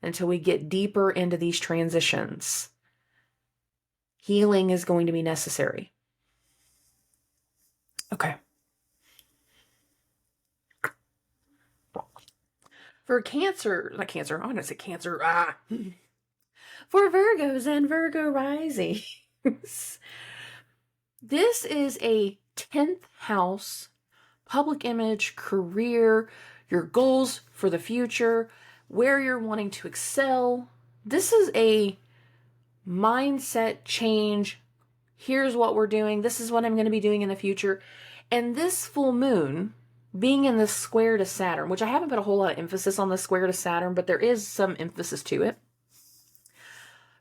until we get deeper into these transitions. Healing is going to be necessary. Okay. For Cancer, not Cancer, I want to say Cancer. For Virgos and Virgo risings. This is a 10th house, public image, career, your goals for the future, where you're wanting to excel. This is a mindset change. Here's what we're doing. This is what I'm going to be doing in the future. And this full moon, being in the square to Saturn, which I haven't put a whole lot of emphasis on the square to Saturn, but there is some emphasis to it.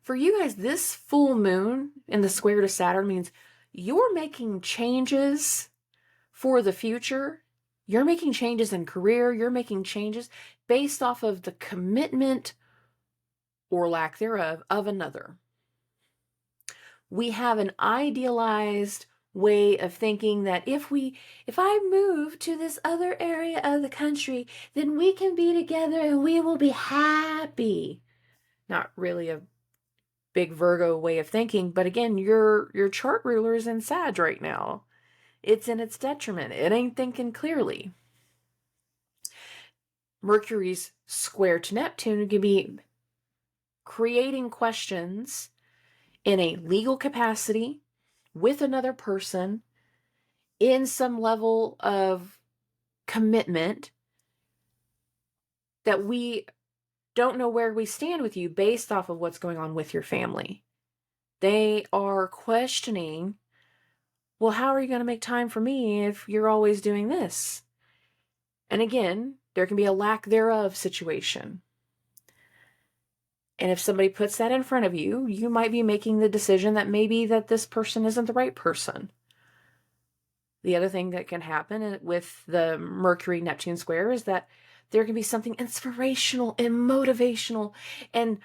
For you guys, this full moon in the square to Saturn means you're making changes for the future. You're making changes in career. You're making changes based off of the commitment or lack thereof of another. We have an idealized way of thinking that if I move to this other area of the country, then we can be together and we will be happy. Not really a big Virgo way of thinking, but again, your chart ruler is in Sag right now. It's in its detriment. It ain't thinking clearly. Mercury's square to Neptune could be creating questions in a legal capacity with another person in some level of commitment that we don't know where we stand with you based off of what's going on with your family. They are questioning, well, how are you going to make time for me if you're always doing this? And again, there can be a lack thereof situation. And if somebody puts that in front of you, you might be making the decision that maybe that this person isn't the right person. The other thing that can happen with the Mercury-Neptune square is that there can be something inspirational and motivational and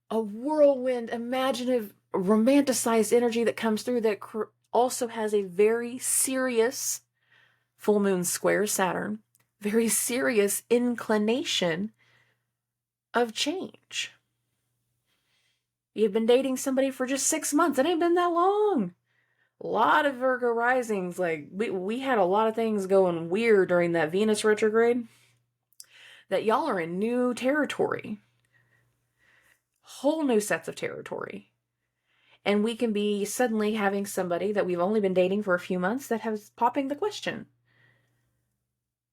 a whirlwind, imaginative, romanticized energy that comes through that also has a very serious full moon square Saturn, very serious inclination of change. You've been dating somebody for just 6 months. It ain't been that long. A lot of Virgo risings, like we had a lot of things going weird during that Venus retrograde, that y'all are in new territory. Whole new sets of territory. And we can be suddenly having somebody that we've only been dating for a few months that has popping the question.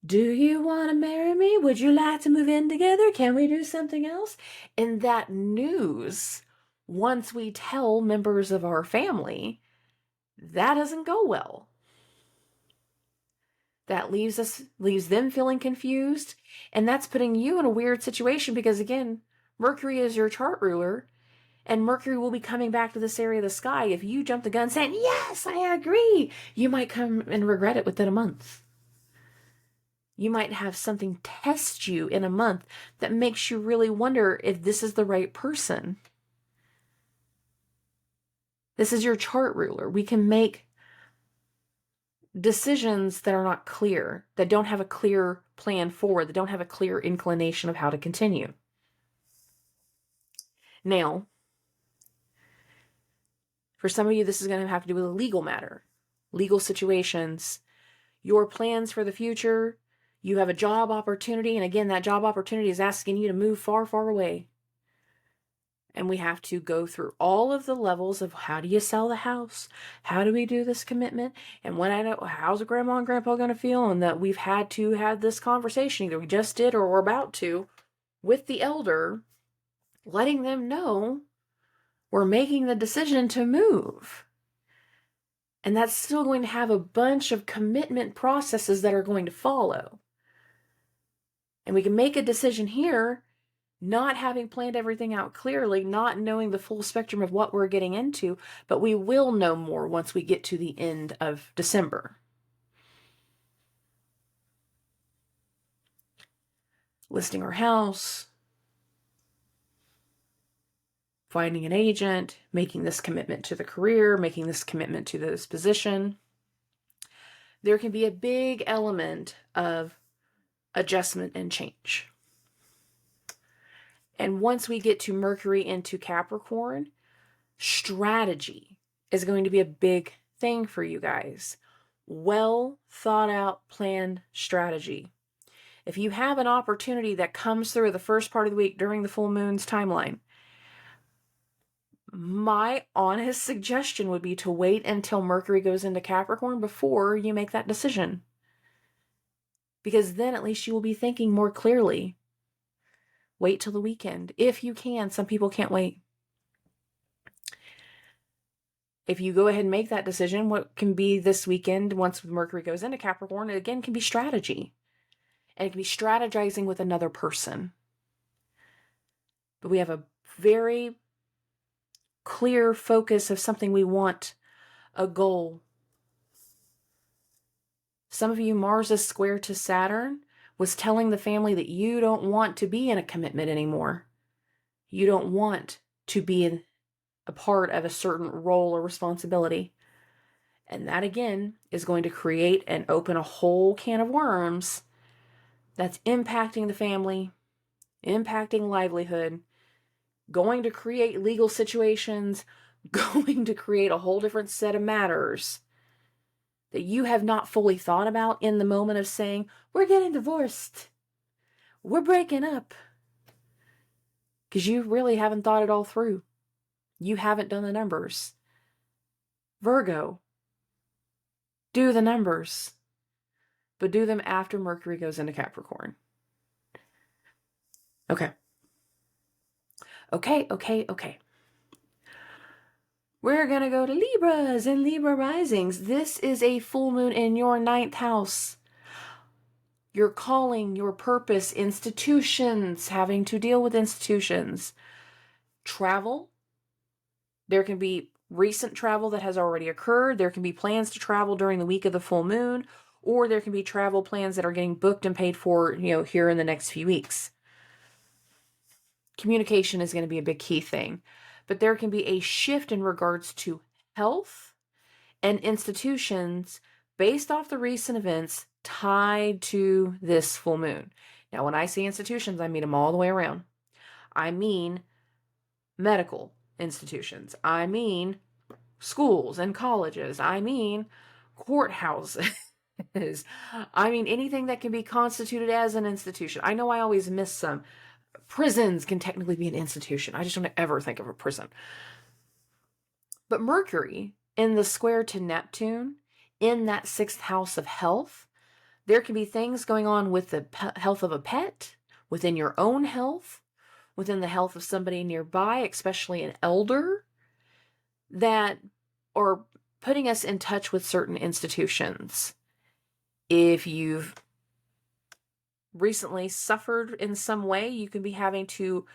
Do you want to marry me? Would you like to move in together? Can we do something else? And that news, once we tell members of our family, that doesn't go well. That leaves them feeling confused. And that's putting you in a weird situation because, again, Mercury is your chart ruler. And Mercury will be coming back to this area of the sky. If you jump the gun saying, yes, I agree, you might come and regret it within a month. You might have something test you in a month that makes you really wonder if this is the right person. This is your chart ruler. We can make decisions that are not clear, that don't have a clear plan forward, that don't have a clear inclination of how to continue. Now, for some of you, this is going to have to do with a legal matter, legal situations, your plans for the future. You have a job opportunity, and again, that job opportunity is asking you to move far, far away. And we have to go through all of the levels of how do you sell the house? How do we do this commitment? And when I know, how's grandma and grandpa going to feel? And that we've had to have this conversation, either we just did or we're about to, with the elder, letting them know we're making the decision to move. And that's still going to have a bunch of commitment processes that are going to follow. And we can make a decision here, not having planned everything out clearly, not knowing the full spectrum of what we're getting into, but we will know more once we get to the end of December. Listing our house, finding an agent, making this commitment to the career, making this commitment to this position. There can be a big element of adjustment and change. And once we get to Mercury into Capricorn, strategy is going to be a big thing for you guys. Well thought out, planned strategy. If you have an opportunity that comes through the first part of the week during the full moon's timeline, my honest suggestion would be to wait until Mercury goes into Capricorn before you make that decision. Because then at least you will be thinking more clearly. Wait till the weekend, if you can. Some people can't wait. If you go ahead and make that decision, what can be this weekend once Mercury goes into Capricorn, it again can be strategy. And it can be strategizing with another person. But we have a very clear focus of something we want, a goal. Some of you, Mars is square to Saturn, was telling the family that you don't want to be in a commitment anymore. You don't want to be a part of a certain role or responsibility. And that again is going to create and open a whole can of worms that's impacting the family, impacting livelihood, going to create legal situations, going to create a whole different set of matters that you have not fully thought about in the moment of saying, we're getting divorced, we're breaking up. Because you really haven't thought it all through. You haven't done the numbers. Virgo, do the numbers, but do them after Mercury goes into Capricorn. Okay. We're going to go to Libras and Libra risings. This is a full moon in your 9th house. Your calling, your purpose, institutions, having to deal with institutions. Travel. There can be recent travel that has already occurred. There can be plans to travel during the week of the full moon, or there can be travel plans that are getting booked and paid for, here in the next few weeks. Communication is going to be a big key thing. But there can be a shift in regards to health and institutions based off the recent events tied to this full moon. Now, when I say institutions, I mean them all the way around. I mean medical institutions. I mean schools and colleges. I mean courthouses. I mean anything that can be constituted as an institution. I know I always miss some. Prisons can technically be an institution. I just don't ever think of a prison. But Mercury in the square to Neptune in that 6th house of health, there can be things going on with the health of a pet, within your own health, within the health of somebody nearby, especially an elder, that are putting us in touch with certain institutions. If you've recently suffered in some way, you can be having to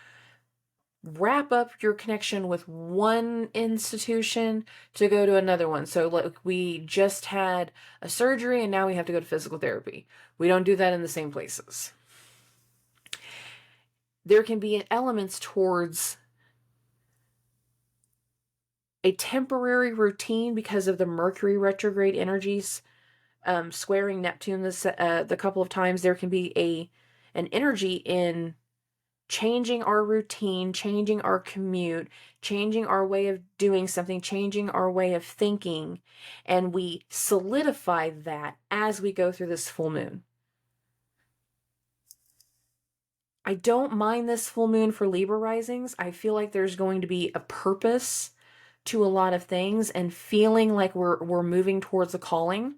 wrap up your connection with one institution to go to another one. So like we just had a surgery and now we have to go to physical therapy. We don't do that in the same places. There can be elements towards a temporary routine because of the Mercury retrograde energies squaring Neptune the couple of times. There can be an energy in changing our routine, changing our commute, changing our way of doing something, changing our way of thinking, and we solidify that as we go through this full moon. I don't mind this full moon for Libra risings. I feel like there's going to be a purpose to a lot of things and feeling like we're moving towards a calling.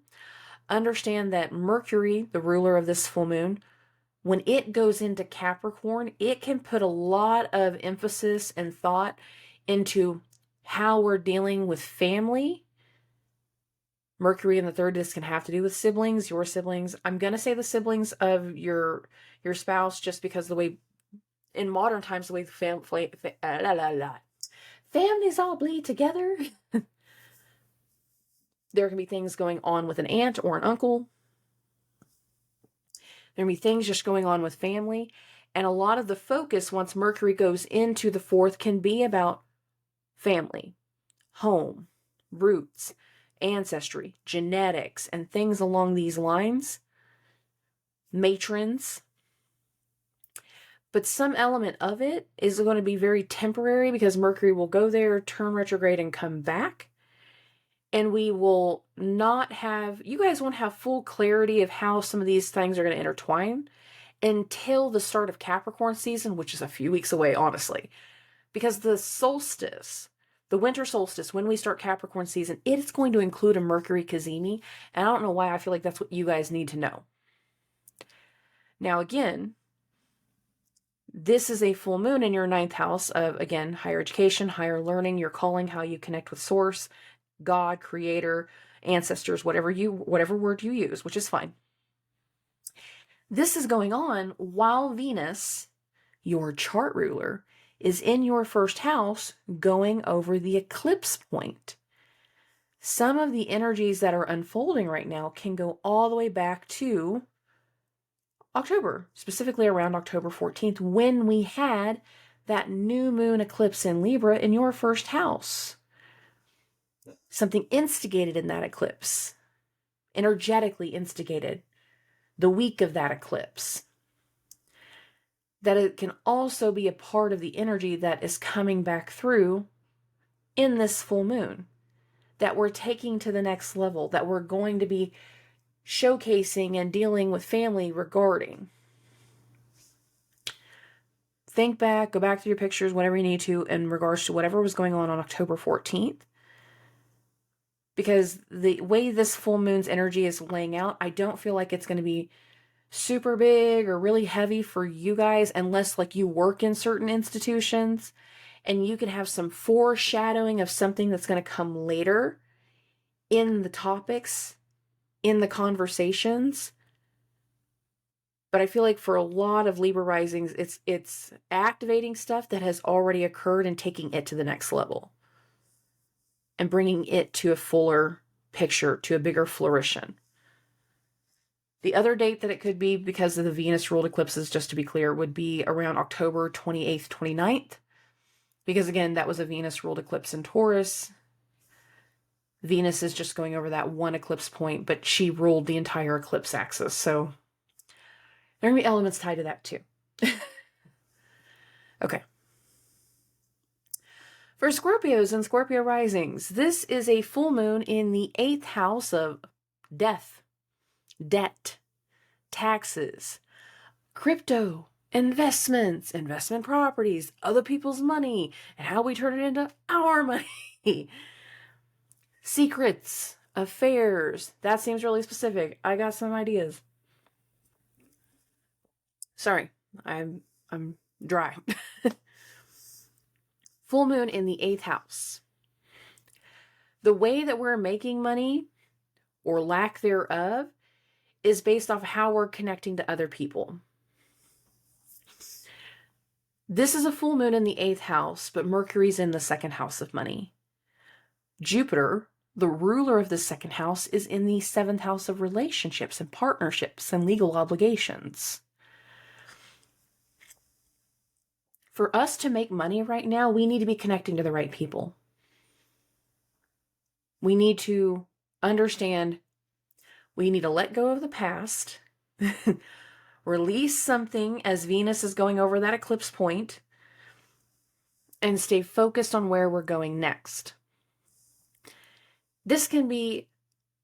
Understand that Mercury, the ruler of this full moon, when it goes into Capricorn, it can put a lot of emphasis and thought into how we're dealing with family. Mercury in the third, this can have to do with siblings, your siblings. I'm going to say the siblings of your spouse, just because the way, in modern times, the way families all bleed together. There can be things going on with an aunt or an uncle. There can be things just going on with family. And a lot of the focus, once Mercury goes into the fourth, can be about family, home, roots, ancestry, genetics, and things along these lines. Matrons. But some element of it is going to be very temporary, because Mercury will go there, turn retrograde, and come back. And we will not have, you guys won't have full clarity of how some of these things are going to intertwine until the start of Capricorn season, which is a few weeks away, honestly. Because the solstice, the winter solstice, when we start Capricorn season, it's going to include a Mercury cazimi. And I don't know why, I feel like that's what you guys need to know. Now, again, this is a full moon in your ninth house of, again, higher education, higher learning, your calling, how you connect with source, God, creator, ancestors, whatever word you use, which is fine. This is going on while Venus, your chart ruler, is in your first house going over the eclipse point. Some of the energies that are unfolding right now can go all the way back to October, specifically around October 14th, when we had that new moon eclipse in Libra in your first house. Something instigated in that eclipse, energetically instigated the week of that eclipse. That it can also be a part of the energy that is coming back through in this full moon, that we're taking to the next level, that we're going to be showcasing and dealing with family regarding. Think back, go back to your pictures, whatever you need to, in regards to whatever was going on October 14th. Because the way this full moon's energy is laying out, I don't feel like it's going to be super big or really heavy for you guys, unless like you work in certain institutions and you can have some foreshadowing of something that's going to come later in the topics, in the conversations. But I feel like for a lot of Libra risings, it's activating stuff that has already occurred and taking it to the next level and bringing it to a fuller picture, to a bigger flourishing. The other date that it could be, because of the Venus ruled eclipses, just to be clear, would be around October 28th, 29th. Because again, that was a Venus ruled eclipse in Taurus. Venus is just going over that one eclipse point, but she ruled the entire eclipse axis. So there are going to be elements tied to that too. Okay. For Scorpios and Scorpio risings, this is a full moon in the 8th house of death, debt, taxes, crypto, investments, investment properties, other people's money, and how we turn it into our money. Secrets, affairs. That seems really specific. I got some ideas. Sorry, I'm dry. Full moon in the 8th house. The way that we're making money, or lack thereof, is based off how we're connecting to other people. This is a full moon in the 8th house, but Mercury's in the 2nd house of money. Jupiter, the ruler of the 2nd house, is in the 7th house of relationships and partnerships and legal obligations. For us to make money right now, we need to be connecting to the right people. We need to understand, we need to let go of the past, release something as Venus is going over that eclipse point, and stay focused on where we're going next. This can be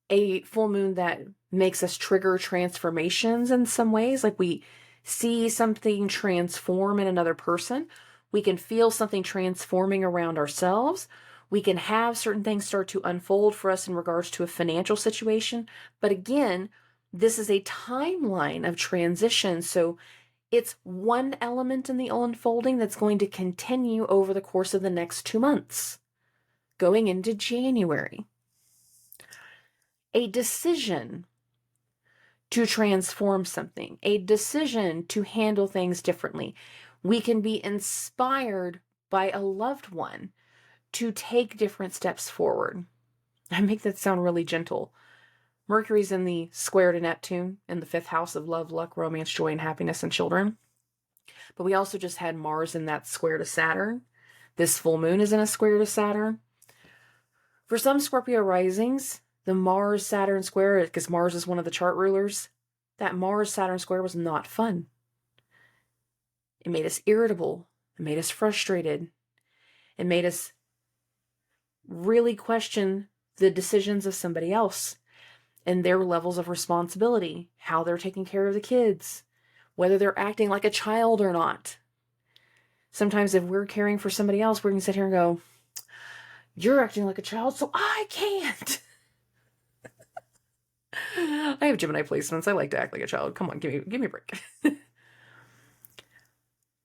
a full moon that makes us trigger transformations in some ways, like we see something transform in another person. We can feel something transforming around ourselves. We can have certain things start to unfold for us in regards to a financial situation. But again, this is a timeline of transition. So it's one element in the unfolding that's going to continue over the course of the next 2 months. going into January. A decision to transform something, a decision to handle things differently. We can be inspired by a loved one to take different steps forward. I make that sound really gentle. Mercury's in the square to Neptune in the 5th house of love, luck, romance, joy, and happiness and children. But we also just had Mars in that square to Saturn. This full moon is in a square to Saturn. For some Scorpio risings, the Mars-Saturn square, because Mars is one of the chart rulers, that Mars-Saturn square was not fun. It made us irritable. It made us frustrated. It made us really question the decisions of somebody else and their levels of responsibility, how they're taking care of the kids, whether they're acting like a child or not. Sometimes if we're caring for somebody else, we're going to sit here and go, you're acting like a child, so I can't. I have Gemini placements. I like to act like a child. Come on, give me a break.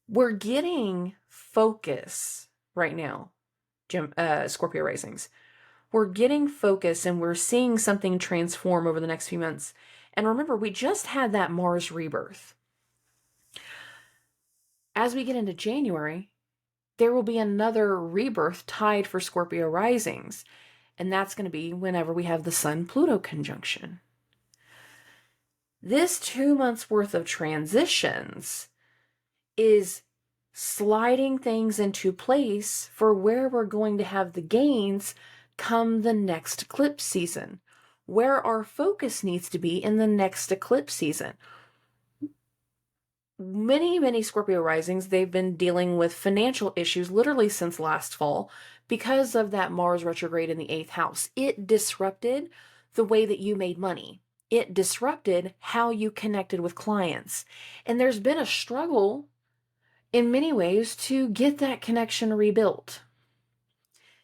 We're getting focus right now, Scorpio risings. We're getting focus and we're seeing something transform over the next few months. And remember, we just had that Mars rebirth. As we get into January, there will be another rebirth tied for Scorpio risings. And that's going to be whenever we have the Sun-Pluto conjunction. This 2 months worth of transitions is sliding things into place for where we're going to have the gains come the next eclipse season, where our focus needs to be in the next eclipse season. Many Scorpio risings, they've been dealing with financial issues literally since last fall because of that Mars retrograde in the 8th house. It disrupted the way that you made money. It disrupted how you connected with clients. And there's been a struggle in many ways to get that connection rebuilt,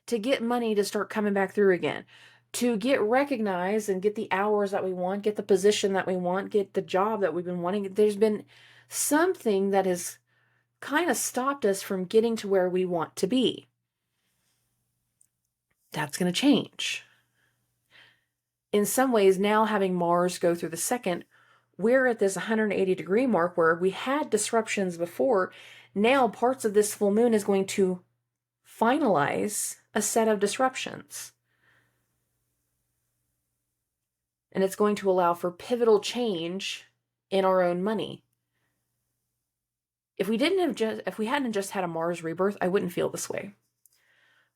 to get money to start coming back through again, to get recognized and get the hours that we want, get the position that we want, get the job that we've been wanting. There's been something that has kind of stopped us from getting to where we want to be. That's going to change. In some ways, now having Mars go through the 2nd, we're at this 180-degree mark where we had disruptions before. Now parts of this full moon is going to finalize a set of disruptions. And it's going to allow for pivotal change in our own money. If we hadn't just had a Mars rebirth, I wouldn't feel this way.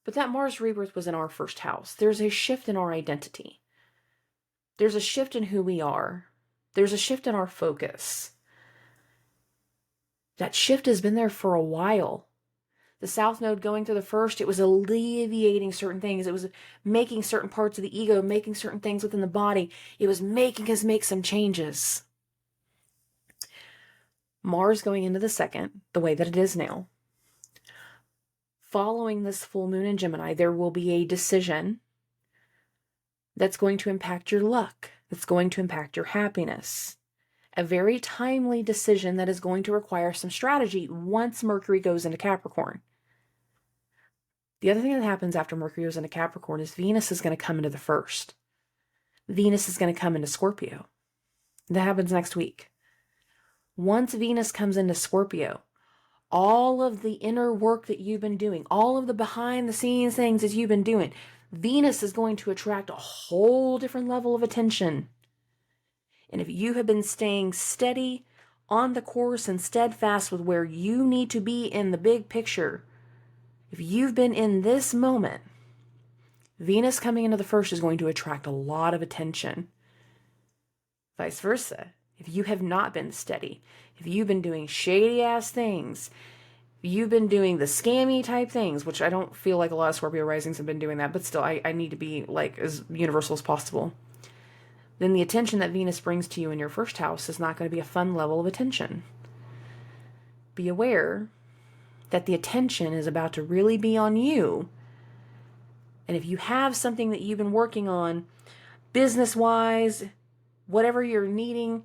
But that Mars rebirth was in our 1st house. There's a shift in our identity. There's a shift in who we are. There's a shift in our focus. That shift has been there for a while. The South Node going through the 1st, it was alleviating certain things. It was making certain parts of the ego, making certain things within the body. It was making us make some changes. Mars going into the 2nd, the way that it is now. Following this full moon in Gemini, there will be a decision that's going to impact your luck, that's going to impact your happiness. A very timely decision that is going to require some strategy once Mercury goes into Capricorn. The other thing that happens after Mercury goes into Capricorn is Venus is going to come into the 1st. Venus is going to come into Scorpio. That happens next week. Once Venus comes into Scorpio, all of the inner work that you've been doing, all of the behind the scenes things that you've been doing, Venus is going to attract a whole different level of attention. And if you have been staying steady on the course and steadfast with where you need to be in the big picture, if you've been in this moment, Venus coming into the 1st is going to attract a lot of attention. Vice versa. If you have not been steady, if you've been doing shady ass things, if you've been doing the scammy type things, which I don't feel like a lot of Scorpio risings have been doing that, but still I need to be like as universal as possible, then the attention that Venus brings to you in your 1st house is not going to be a fun level of attention. Be aware that the attention is about to really be on you. And if you have something that you've been working on, business-wise, whatever you're needing,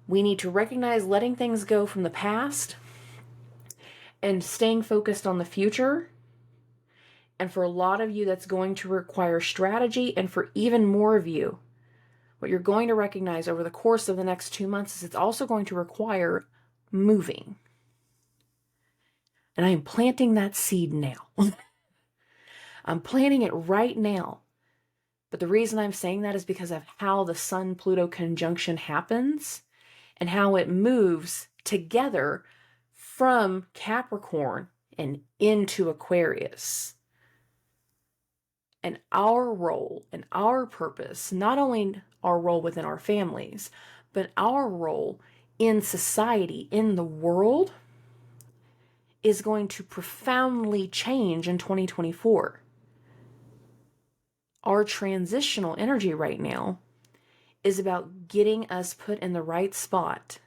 we need to recognize letting things go from the past and staying focused on the future And for a lot of you, that's going to require strategy. And for even more of you, what you're going to recognize over the course of the next 2 months is it's also going to require moving. And I am planting that seed now. I'm planting it right now. But the reason I'm saying that is because of how the Sun-Pluto conjunction happens and how it moves together from Capricorn and into Aquarius. And our role and our purpose, not only our role within our families, but our role in society, in the world, is going to profoundly change in 2024. Our transitional energy right now is about getting us put in the right spot.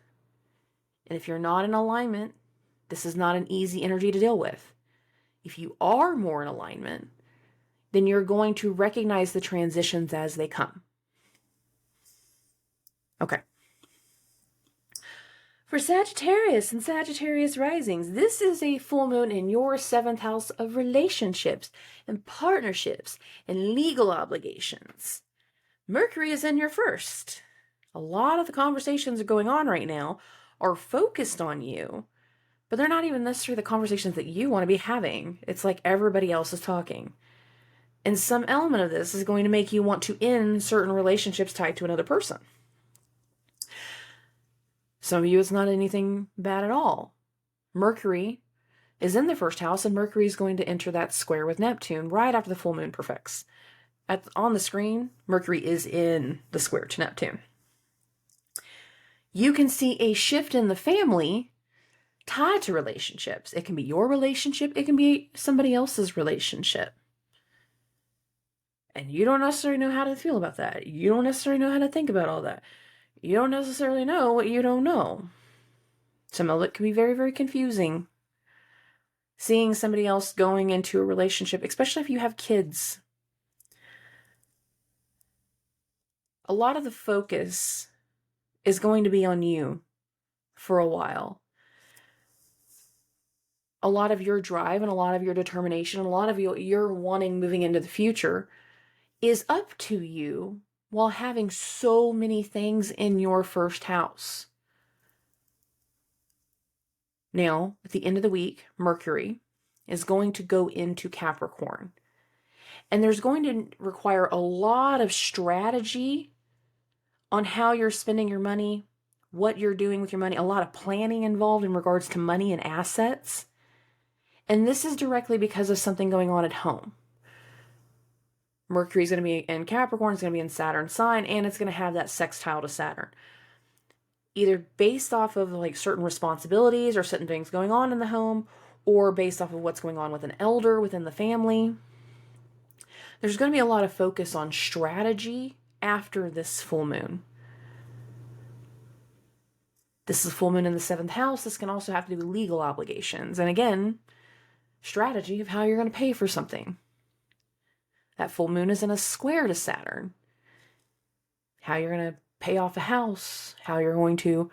And if you're not in alignment, this is not an easy energy to deal with. If you are more in alignment, then you're going to recognize the transitions as they come. Okay. For Sagittarius and Sagittarius risings, this is a full moon in your 7th house of relationships and partnerships and legal obligations. Mercury is in your 1st. A lot of the conversations that are going on right now are focused on you, but they're not even necessarily the conversations that you want to be having. It's like everybody else is talking. And some element of this is going to make you want to end certain relationships tied to another person. Some of you, it's not anything bad at all. Mercury is in the 1st house, and Mercury is going to enter that square with Neptune right after the full moon perfects. On the screen, Mercury is in the square to Neptune. You can see a shift in the family tied to relationships. It can be your relationship. It can be somebody else's relationship. And you don't necessarily know how to feel about that. You don't necessarily know how to think about all that. You don't necessarily know what you don't know. Some of it can be very, very confusing. Seeing somebody else going into a relationship, especially if you have kids. A lot of the focus is going to be on you for a while. A lot of your drive and a lot of your determination, and a lot of your wanting moving into the future is up to you while having so many things in your 1st house. Now, at the end of the week, Mercury is going to go into Capricorn. And there's going to require a lot of strategy on how you're spending your money, what you're doing with your money, a lot of planning involved in regards to money and assets. And this is directly because of something going on at home. Mercury is going to be in Capricorn, it's going to be in Saturn's sign, and it's going to have that sextile to Saturn. Either based off of like certain responsibilities or certain things going on in the home, or based off of what's going on with an elder within the family. There's going to be a lot of focus on strategy after this full moon. This is a full moon in the 7th house. This can also have to do with legal obligations. And again, strategy of how you're going to pay for something. That full moon is in a square to Saturn. How you're going to pay off a house. How you're going to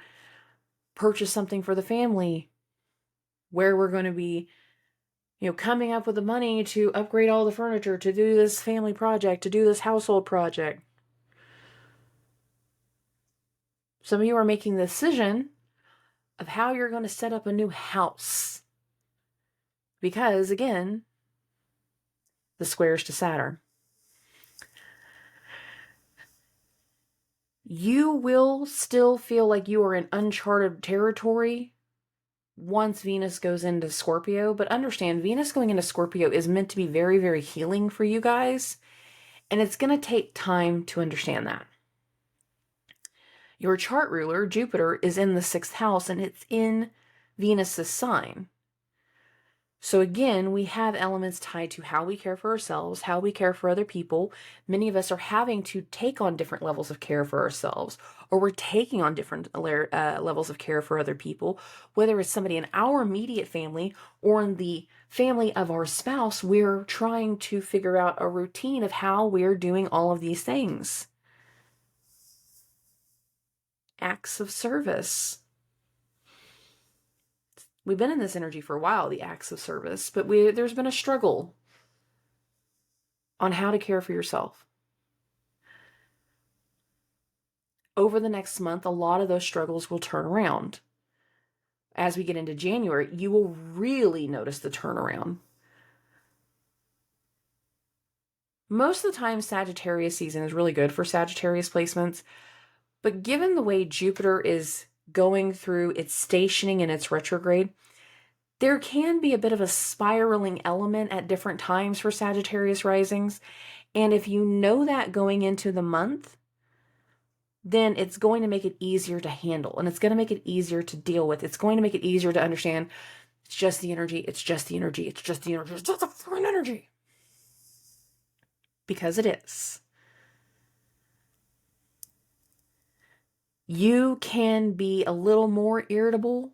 purchase something for the family. Where we're going to be, coming up with the money to upgrade all the furniture, to do this family project, to do this household project. Some of you are making the decision of how you're going to set up a new house. Because, again, the squares to Saturn. You will still feel like you are in uncharted territory once Venus goes into Scorpio. But understand, Venus going into Scorpio is meant to be very, very healing for you guys. And it's going to take time to understand that. Your chart ruler, Jupiter, is in the 6th house, and it's in Venus's sign. So again, we have elements tied to how we care for ourselves, how we care for other people. Many of us are having to take on different levels of care for ourselves, or we're taking on different levels of care for other people, whether it's somebody in our immediate family or in the family of our spouse. We're trying to figure out a routine of how we're doing all of these things. Acts of service. We've been in this energy for a while, the acts of service, but there's been a struggle on how to care for yourself. Over the next month, a lot of those struggles will turn around. As we get into January, you will really notice the turnaround. Most of the time, Sagittarius season is really good for Sagittarius placements, but given the way Jupiter is going through its stationing and its retrograde, there can be a bit of a spiraling element at different times for Sagittarius risings. And if you know that going into the month, then it's going to make it easier to handle, and it's going to make it easier to deal with. It's going to make it easier to understand it's just the energy, it's just the energy, it's just the energy, it's just the freaking energy. Because it is. You can be a little more irritable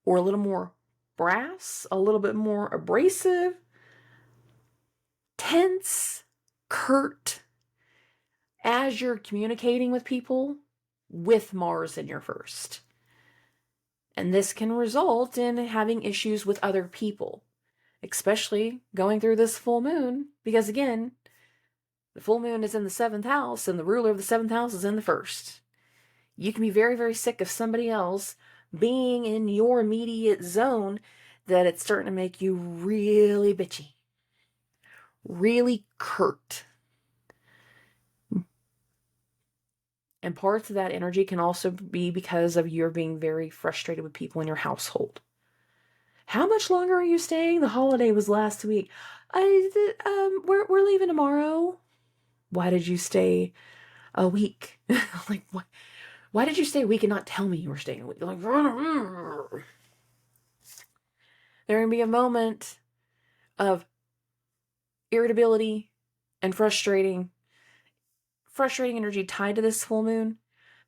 or a little more brass, a little bit more abrasive, tense, curt, as you're communicating with people with Mars in your first. And this can result in having issues with other people, especially going through this full moon, because again, the full moon is in the 7th house and the ruler of the 7th house is in the first. You can be very, very sick of somebody else being in your immediate zone that it's starting to make you really bitchy, really curt. And parts of that energy can also be because of you're being very frustrated with people in your household. How much longer are you staying? The holiday was last week. We're leaving tomorrow. Why did you stay a week? Like, what? Why did you stay a week and not tell me you were staying a week? Like, there can be a moment of irritability and frustrating energy tied to this full moon,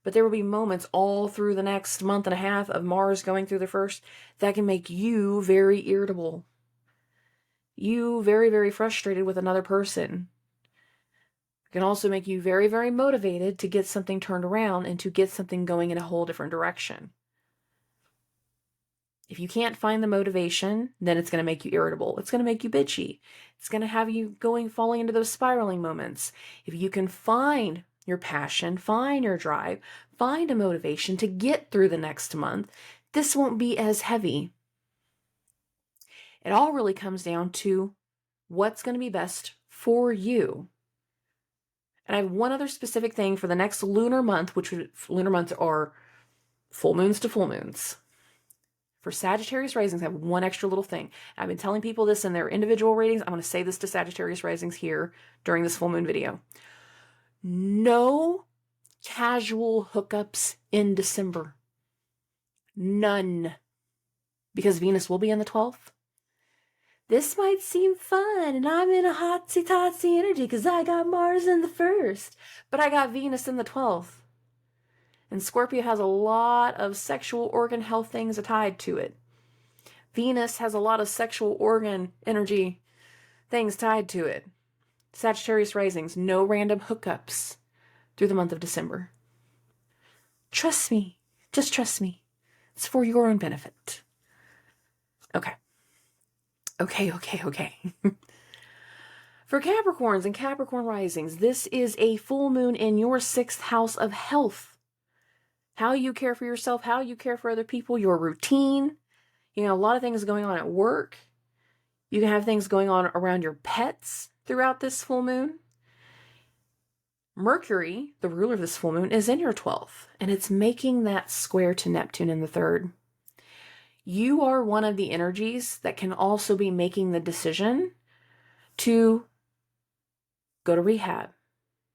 but there will be moments all through the next month and a half of Mars going through the first that can make you very irritable. You very, very frustrated with another person. It can also make you very, very motivated to get something turned around and to get something going in a whole different direction. If you can't find the motivation, then it's going to make you irritable. It's going to make you bitchy. It's going to have you falling into those spiraling moments. If you can find your passion, find your drive, find a motivation to get through the next month, this won't be as heavy. It all really comes down to what's going to be best for you. And I have one other specific thing for the next lunar month, which lunar months are full moons to full moons. For Sagittarius risings, I have one extra little thing. I've been telling people this in their individual readings. I'm going to say this to Sagittarius risings here during this full moon video. No casual hookups in December. None. Because Venus will be in the 12th. This might seem fun, and I'm in a hotsy-totsy energy because I got Mars in the 1st, but I got Venus in the 12th. And Scorpio has a lot of sexual organ health things tied to it. Venus has a lot of sexual organ energy things tied to it. Sagittarius risings, no random hookups through the month of December. Trust me. Just trust me. It's for your own benefit. Okay. For Capricorns and Capricorn risings, this is a full moon in your 6th house of health. How you care for yourself, how you care for other people, your routine. A lot of things going on at work. You can have things going on around your pets throughout this full moon. Mercury, the ruler of this full moon, is in your 12th, and it's making that square to Neptune in the 3rd. You are one of the energies that can also be making the decision to go to rehab,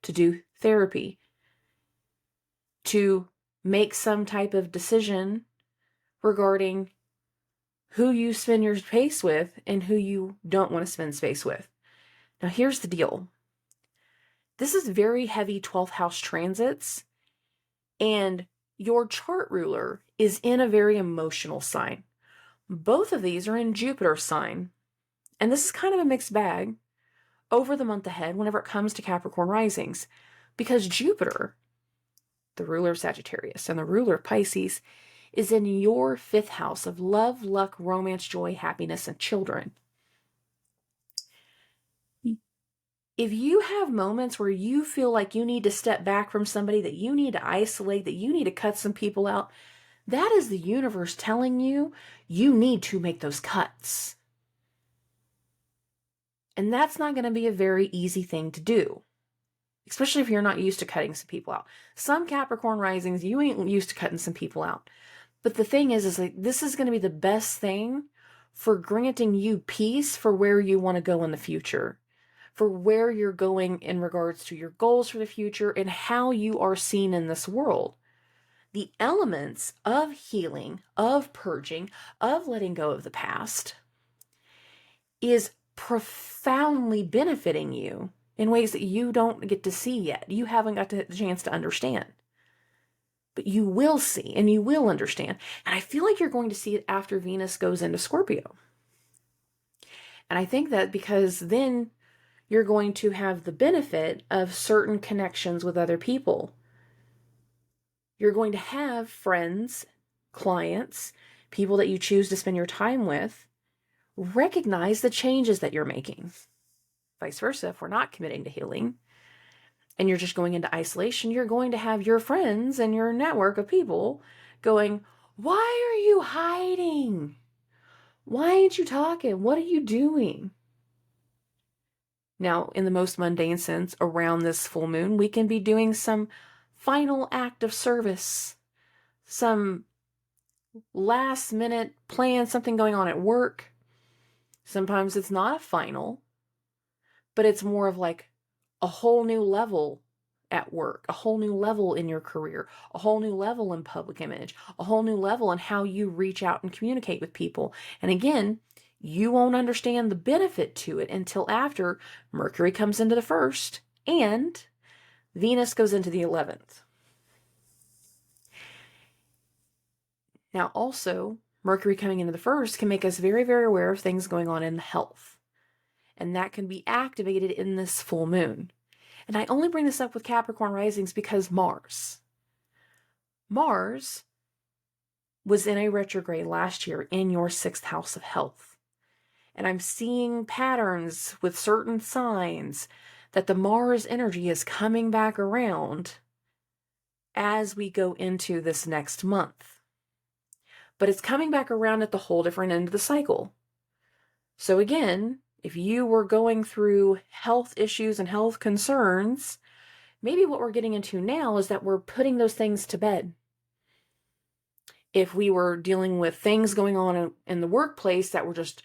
to do therapy, to make some type of decision regarding who you spend your space with and who you don't want to spend space with. Now, here's the deal. This is very heavy 12th house transits, and your chart ruler is in a very emotional sign. Both of these are in Jupiter's sign, and this is kind of a mixed bag over the month ahead whenever it comes to Capricorn risings, because Jupiter, the ruler of Sagittarius and the ruler of Pisces, is in your 5th house of love, luck, romance, joy, happiness, and children. if you have moments where you feel like you need to step back from somebody, that you need to isolate, that you need to cut some people out, that is the universe telling you you need to make those cuts. And that's not going to be a very easy thing to do, especially if you're not used to cutting some people out. Some Capricorn risings, you ain't used to cutting some people out. But the thing is like, this is going to be the best thing for granting you peace for where you want to go in the future, for where you're going in regards to your goals for the future and how you are seen in this world. The elements of healing, of purging, of letting go of the past is profoundly benefiting you in ways that you don't get to see yet. You haven't got the chance to understand. But you will see and you will understand. And I feel like you're going to see it after Venus goes into Scorpio. And I think that because then you're going to have the benefit of certain connections with other people. You're going to have friends, clients, people that you choose to spend your time with, recognize the changes that you're making. Vice versa, if we're not committing to healing and you're just going into isolation, you're going to have your friends and your network of people going, why are you hiding? Why ain't you talking? What are you doing? Now, in the most mundane sense, around this full moon, we can be doing some final act of service, some last minute plan, something going on at work. Sometimes it's not a final, but it's more of like a whole new level at work, a whole new level in your career, a whole new level in public image, a whole new level in how you reach out and communicate with people. And again, you won't understand the benefit to it until after Mercury comes into the 1st and Venus goes into the 11th. Now also, Mercury coming into the 1st can make us very, very aware of things going on in the health. And that can be activated in this full moon. And I only bring this up with Capricorn risings because Mars was in a retrograde last year in your 6th house of health. And I'm seeing patterns with certain signs that the Mars energy is coming back around as we go into this next month. But it's coming back around at the whole different end of the cycle. So again, if you were going through health issues and health concerns, maybe what we're getting into now is that we're putting those things to bed. If we were dealing with things going on in the workplace that were just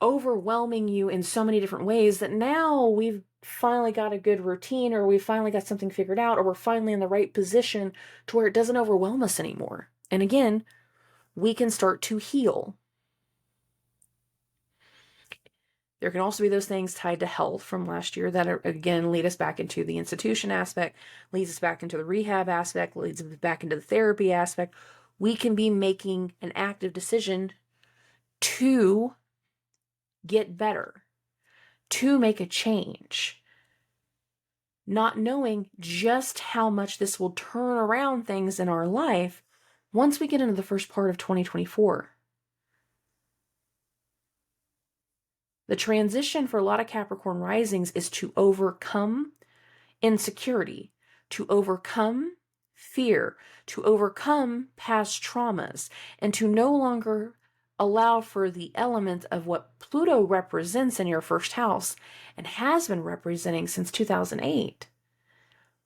overwhelming you in so many different ways, that now we've finally got a good routine, or we finally got something figured out, or we're finally in the right position to where it doesn't overwhelm us anymore. And again, we can start to heal. There can also be those things tied to health from last year that are, again, lead us back into the institution aspect, leads us back into the rehab aspect, leads us back into the therapy aspect. We can be making an active decision to get better, to make a change, not knowing just how much this will turn around things in our life once we get into the first part of 2024. The transition for a lot of Capricorn risings is to overcome insecurity, to overcome fear, to overcome past traumas, and to no longer allow for the element of what Pluto represents in your 1st house and has been representing since 2008.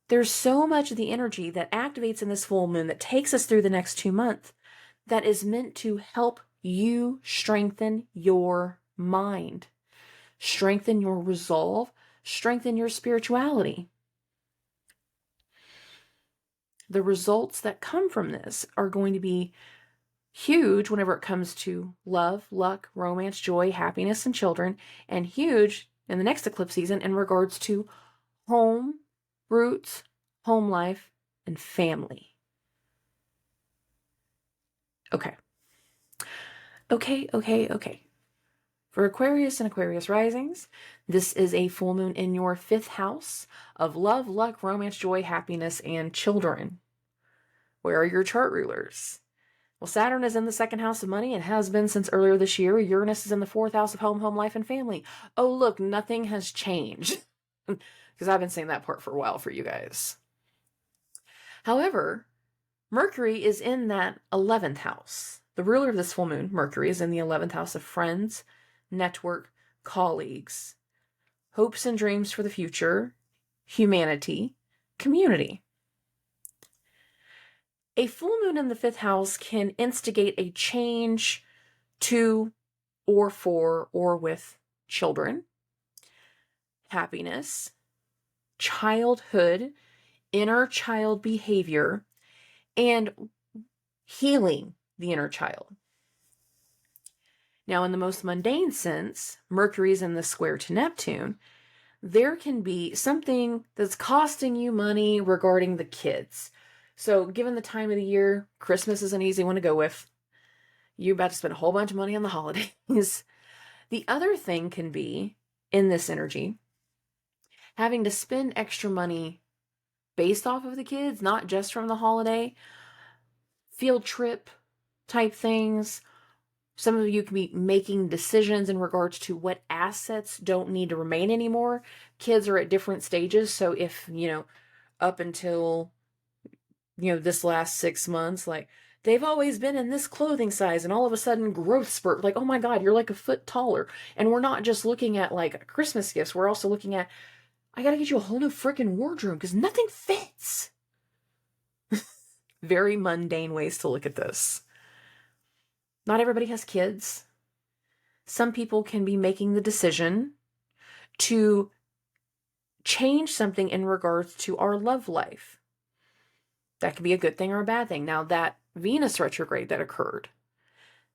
There's so much of the energy that activates in this full moon that takes us through the next 2 months that is meant to help you strengthen your mind, strengthen your resolve, strengthen your spirituality. The results that come from this are going to be huge whenever it comes to love, luck, romance, joy, happiness, and children, and huge in the next eclipse season in regards to home, roots, home life, and family. Okay. For Aquarius and Aquarius risings, this is a full moon in your 5th house of love, luck, romance, joy, happiness, and children. Where are your chart rulers? Well, Saturn is in the 2nd house of money and has been since earlier this year. Uranus is in the 4th house of home, home life, and family. Oh, look, nothing has changed. because I've been saying that part for a while for you guys. However, Mercury is in that 11th house. The ruler of this full moon, Mercury, is in the 11th house of friends, network, colleagues, hopes and dreams for the future, humanity, community. A full moon in the 5th house can instigate a change to or for or with children, happiness, childhood, inner child behavior, and healing the inner child. Now, in the most mundane sense, Mercury's in the square to Neptune. There can be something that's costing you money regarding the kids. So, given the time of the year, Christmas is an easy one to go with. You're about to spend a whole bunch of money on the holidays. The other thing can be, in this energy, having to spend extra money based off of the kids, not just from the holiday, field trip type things. Some of you can be making decisions in regards to what assets don't need to remain anymore. Kids are at different stages. So if, up until, this last 6 months, like they've always been in this clothing size and all of a sudden growth spurt, like, oh my God, you're like a foot taller. And we're not just looking at like Christmas gifts. We're also looking at, I got to get you a whole new freaking wardrobe because nothing fits. Very mundane ways to look at this. Not everybody has kids. Some people can be making the decision to change something in regards to our love life. That could be a good thing or a bad thing. Now, that Venus retrograde that occurred,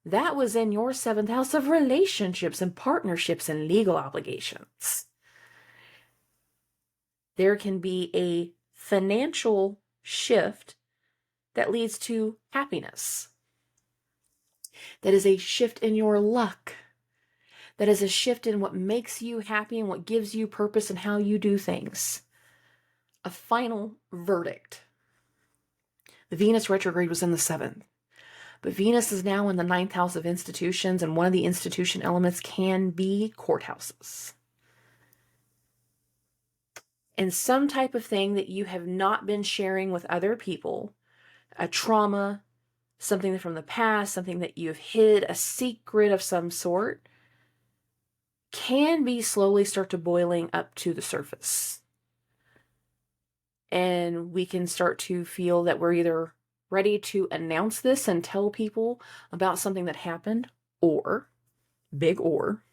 that was in your 7th house of relationships and partnerships and legal obligations. There can be a financial shift that leads to happiness. That is a shift in your luck. That is a shift in what makes you happy and what gives you purpose and how you do things. A final verdict. The Venus retrograde was in the 7th. But Venus is now in the 9th house of institutions, and one of the institution elements can be courthouses. And some type of thing that you have not been sharing with other people, a trauma, something from the past, something that you've hid, a secret of some sort, can be slowly start to boiling up to the surface. And we can start to feel that we're either ready to announce this and tell people about something that happened, or, big or,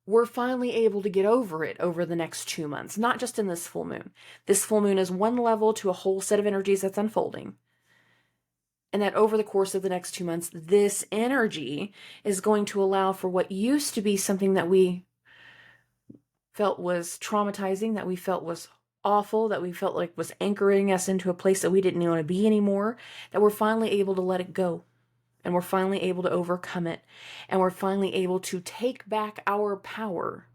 we're finally able to get over it over the next 2 months, not just in this full moon. This full moon is one level to a whole set of energies that's unfolding. And that over the course of the next 2 months, this energy is going to allow for what used to be something that we felt was traumatizing, that we felt was awful, that we felt like was anchoring us into a place that we didn't want to be anymore, that we're finally able to let it go. And we're finally able to overcome it. And we're finally able to take back our power.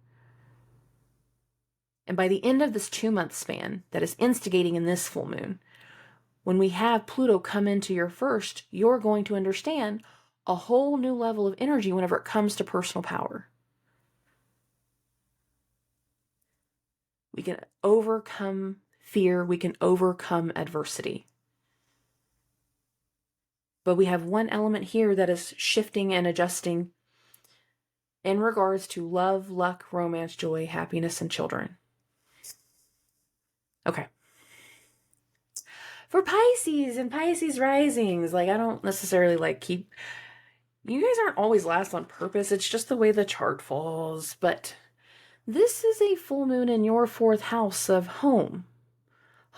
And by the end of this 2-month span that is instigating in this full moon, when we have Pluto come into your first, you're going to understand a whole new level of energy whenever it comes to personal power. We can overcome fear. We can overcome adversity. But we have one element here that is shifting and adjusting in regards to love, luck, romance, joy, happiness, and children. Okay. For Pisces and Pisces risings, I don't necessarily you guys aren't always last on purpose. It's just the way the chart falls. But this is a full moon in your 4th house of home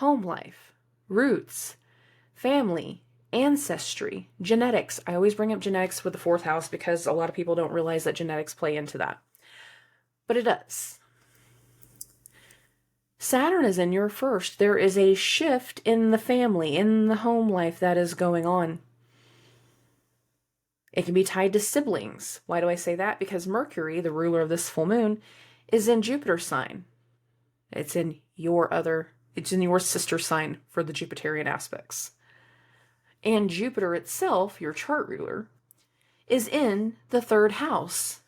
life, roots, family, ancestry, genetics. I always bring up genetics with the 4th house because a lot of people don't realize that genetics play into that. But it does. Saturn is in your first. There is a shift in the family, in the home life that is going on. It can be tied to siblings. Why do I say that? Because Mercury, the ruler of this full moon, is in Jupiter's sign. It's in your sister sign for the Jupiterian aspects. And Jupiter itself, your chart ruler, is in the 3rd house.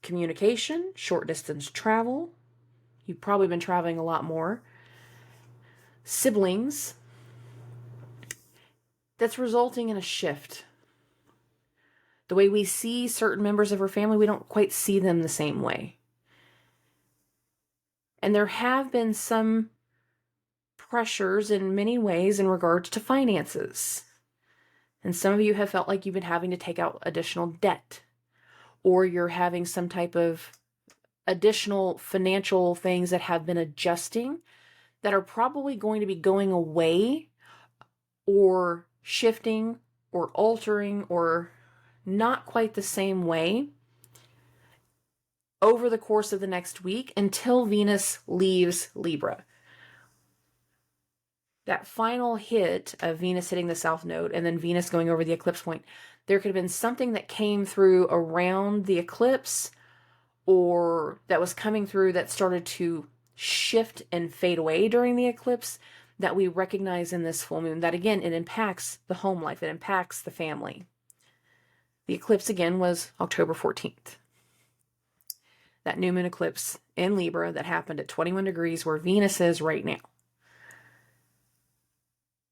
Communication, short distance travel, You've probably been traveling a lot more. Siblings. That's resulting in a shift. The way we see certain members of our family, we don't quite see them the same way. And there have been some pressures in many ways in regards to finances. And some of you have felt like you've been having to take out additional debt, or you're having some type of additional financial things that have been adjusting that are probably going to be going away or shifting or altering or not quite the same way over the course of the next week until Venus leaves Libra. That final hit of Venus hitting the South Node and then Venus going over the eclipse point, there could have been something that came through around the eclipse or that was coming through that started to shift and fade away during the eclipse that we recognize in this full moon. That again, it impacts the home life, it impacts the family. The eclipse again was October 14th. That new moon eclipse in Libra that happened at 21 degrees where Venus is right now.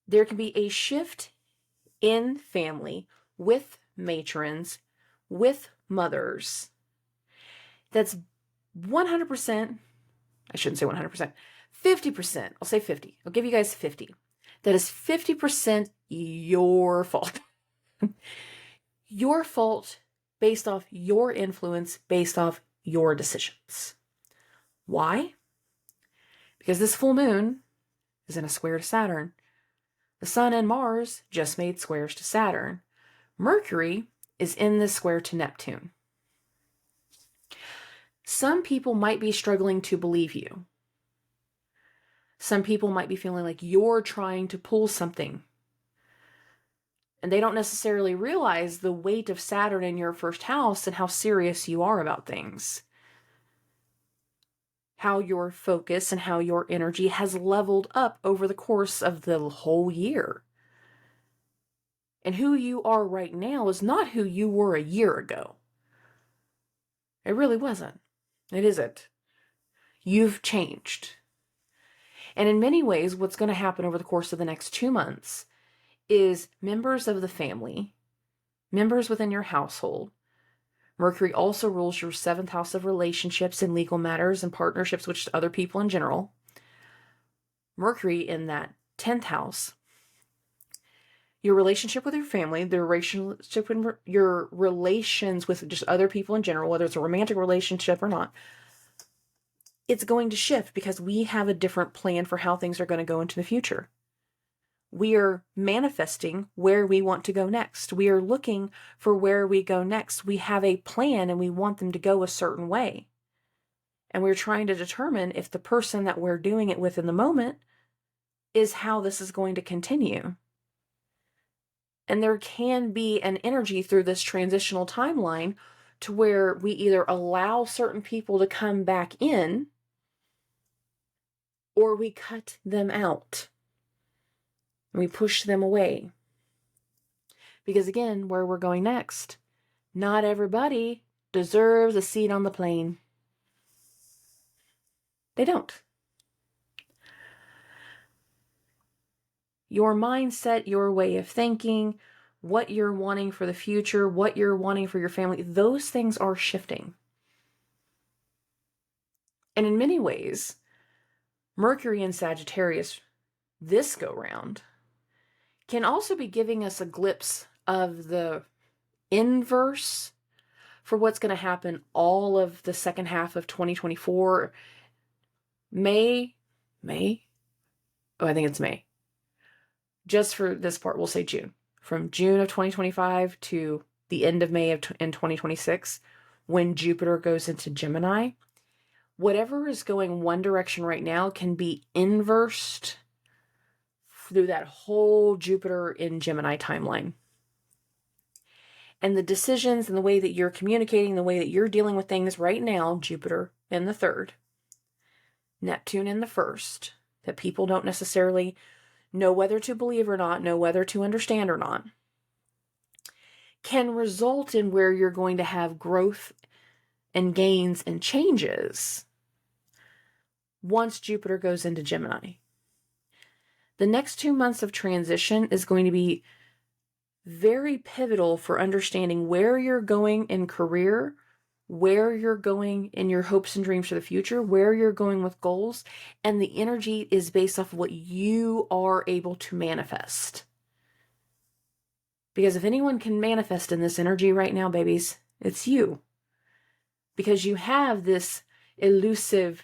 There can be a shift in family with matrons, with mothers. That's 100%, I shouldn't say 100%, 50%, I'll say 50. I'll give you guys 50. That is 50% your fault. Your fault based off your influence, based off your decisions. Why? Because this full moon is in a square to Saturn. The Sun and Mars just made squares to Saturn. Mercury is in this square to Neptune. Some people might be struggling to believe you. Some people might be feeling like you're trying to pull something. And they don't necessarily realize the weight of Saturn in your first house and how serious you are about things. How your focus and how your energy has leveled up over the course of the whole year. And who you are right now is not who you were a year ago. It really wasn't. It isn't. You've changed. And in many ways, what's going to happen over the course of the next 2 months is members of the family, members within your household. Mercury also rules your 7th house of relationships and legal matters and partnerships with other people in general. Mercury in that 10th house, your relationship with your family, your relations with just other people in general, whether it's a romantic relationship or not, it's going to shift because we have a different plan for how things are going to go into the future. We are manifesting where we want to go next. We are looking for where we go next. We have a plan and we want them to go a certain way. And we're trying to determine if the person that we're doing it with in the moment is how this is going to continue. And there can be an energy through this transitional timeline to where we either allow certain people to come back in or we cut them out. We push them away. Because again, where we're going next, not everybody deserves a seat on the plane. They don't. Your mindset, your way of thinking, what you're wanting for the future, what you're wanting for your family, those things are shifting. And in many ways, Mercury in Sagittarius this go round can also be giving us a glimpse of the inverse for what's going to happen all of the second half of 2024. May? Oh, I think it's May. Just for this part, we'll say June. From June of 2025 to the end of May in 2026, when Jupiter goes into Gemini, whatever is going one direction right now can be inversed through that whole Jupiter in Gemini timeline. And the decisions and the way that you're communicating, the way that you're dealing with things right now, Jupiter in the 3rd, Neptune in the 1st, that people don't necessarily know whether to believe or not, know whether to understand or not, can result in where you're going to have growth and gains and changes once Jupiter goes into Gemini. The next 2 months of transition is going to be very pivotal for understanding where you're going in career, where you're going in your hopes and dreams for the future, where you're going with goals, and the energy is based off of what you are able to manifest. Because if anyone can manifest in this energy right now, babies, it's you. Because you have this elusive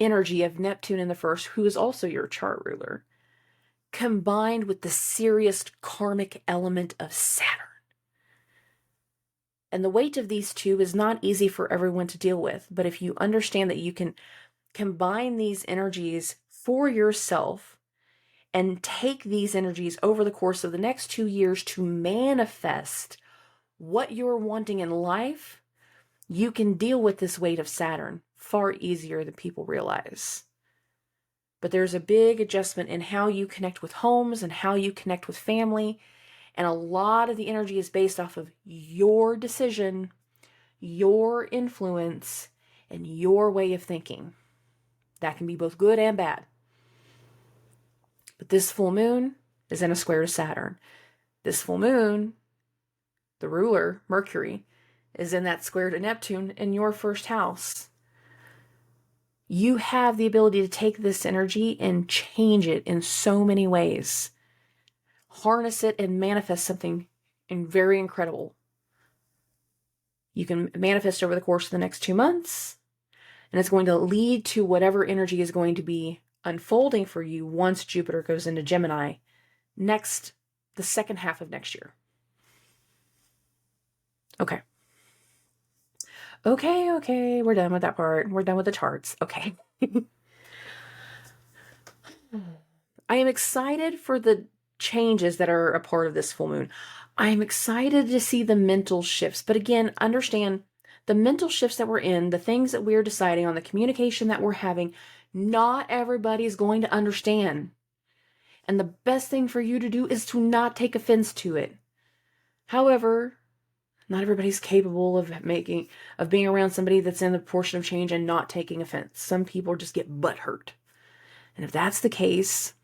energy of Neptune in the first, who is also your chart ruler, combined with the serious karmic element of Saturn. And the weight of these two is not easy for everyone to deal with, but if you understand that you can combine these energies for yourself and take these energies over the course of the next 2 years to manifest what you're wanting in life, you can deal with this weight of Saturn far easier than people realize. But there's a big adjustment in how you connect with homes and how you connect with family. And a lot of the energy is based off of your decision, your influence, and your way of thinking. That can be both good and bad. But this full moon is in a square to Saturn. This full moon, the ruler, Mercury, is in that square to Neptune in your first house. You have the ability to take this energy and change it in so many ways. Harness it and manifest something very incredible. You can manifest over the course of the next 2 months, and it's going to lead to whatever energy is going to be unfolding for you once Jupiter goes into Gemini the second half of next year. Okay. Okay, we're done with that part. We're done with the charts. Okay. I am excited for the changes that are a part of this full moon. I am excited to see the mental shifts. But again, understand the mental shifts that we're in, the things that we're deciding on, the communication that we're having, not everybody's going to understand. And the best thing for you to do is to not take offense to it. However, not everybody's capable of being around somebody that's in the portion of change and not taking offense. Some people just get butthurt. And if that's the case,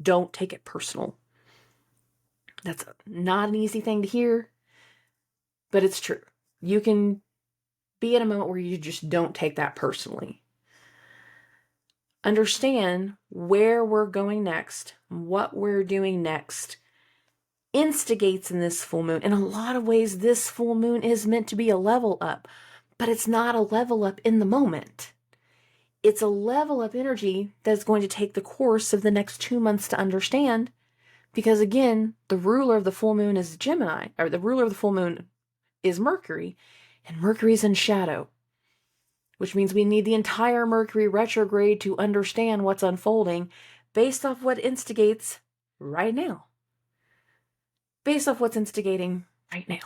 don't take it personal. That's not an easy thing to hear, but it's true. You can be at a moment where you just don't take that personally. Understand where we're going next, what we're doing next, instigates in this full moon. In a lot of ways, this full moon is meant to be a level up, but it's not a level up in the moment. It's a level up energy that's going to take the course of the next 2 months to understand, because again, the ruler of the full moon is Gemini, or the ruler of the full moon is Mercury, and Mercury's in shadow, which means we need the entire Mercury retrograde to understand what's unfolding based off what instigates right now. Based off what's instigating right now.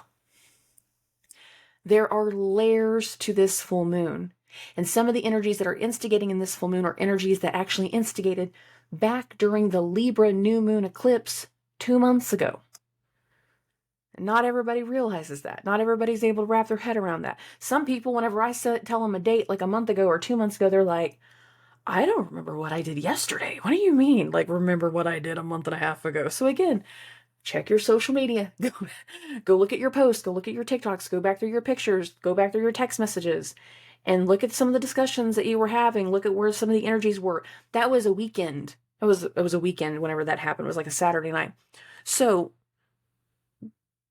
There are layers to this full moon. And some of the energies that are instigating in this full moon are energies that actually instigated back during the Libra new moon eclipse 2 months ago. And not everybody realizes that. Not everybody's able to wrap their head around that. Some people, whenever I tell them a date like a month ago or 2 months ago, they're like, I don't remember what I did yesterday. What do you mean? Like, remember what I did a month and a half ago? So again, check your social media. Go look at your posts. Go look at your TikToks. Go back through your pictures. Go back through your text messages. And look at some of the discussions that you were having. Look at where some of the energies were. That was a weekend. It was a weekend whenever that happened. It was like a Saturday night. So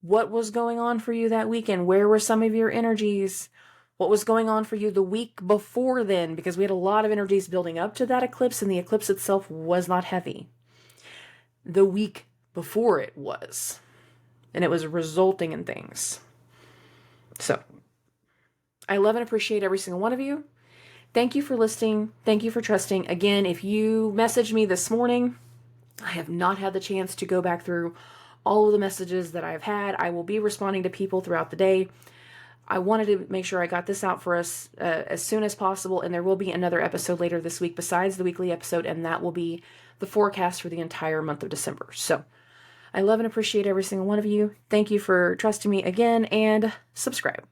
what was going on for you that weekend? Where were some of your energies? What was going on for you the week before then? Because we had a lot of energies building up to that eclipse, and the eclipse itself was not heavy. The week before it was. And it was resulting in things. So I love and appreciate every single one of you. Thank you for listening. Thank you for trusting. Again, if you messaged me this morning, I have not had the chance to go back through all of the messages that I've had. I will be responding to people throughout the day. I wanted to make sure I got this out for us as soon as possible, and there will be another episode later this week besides the weekly episode, and that will be the forecast for the entire month of December. So I love and appreciate every single one of you. Thank you for trusting me again, and subscribe.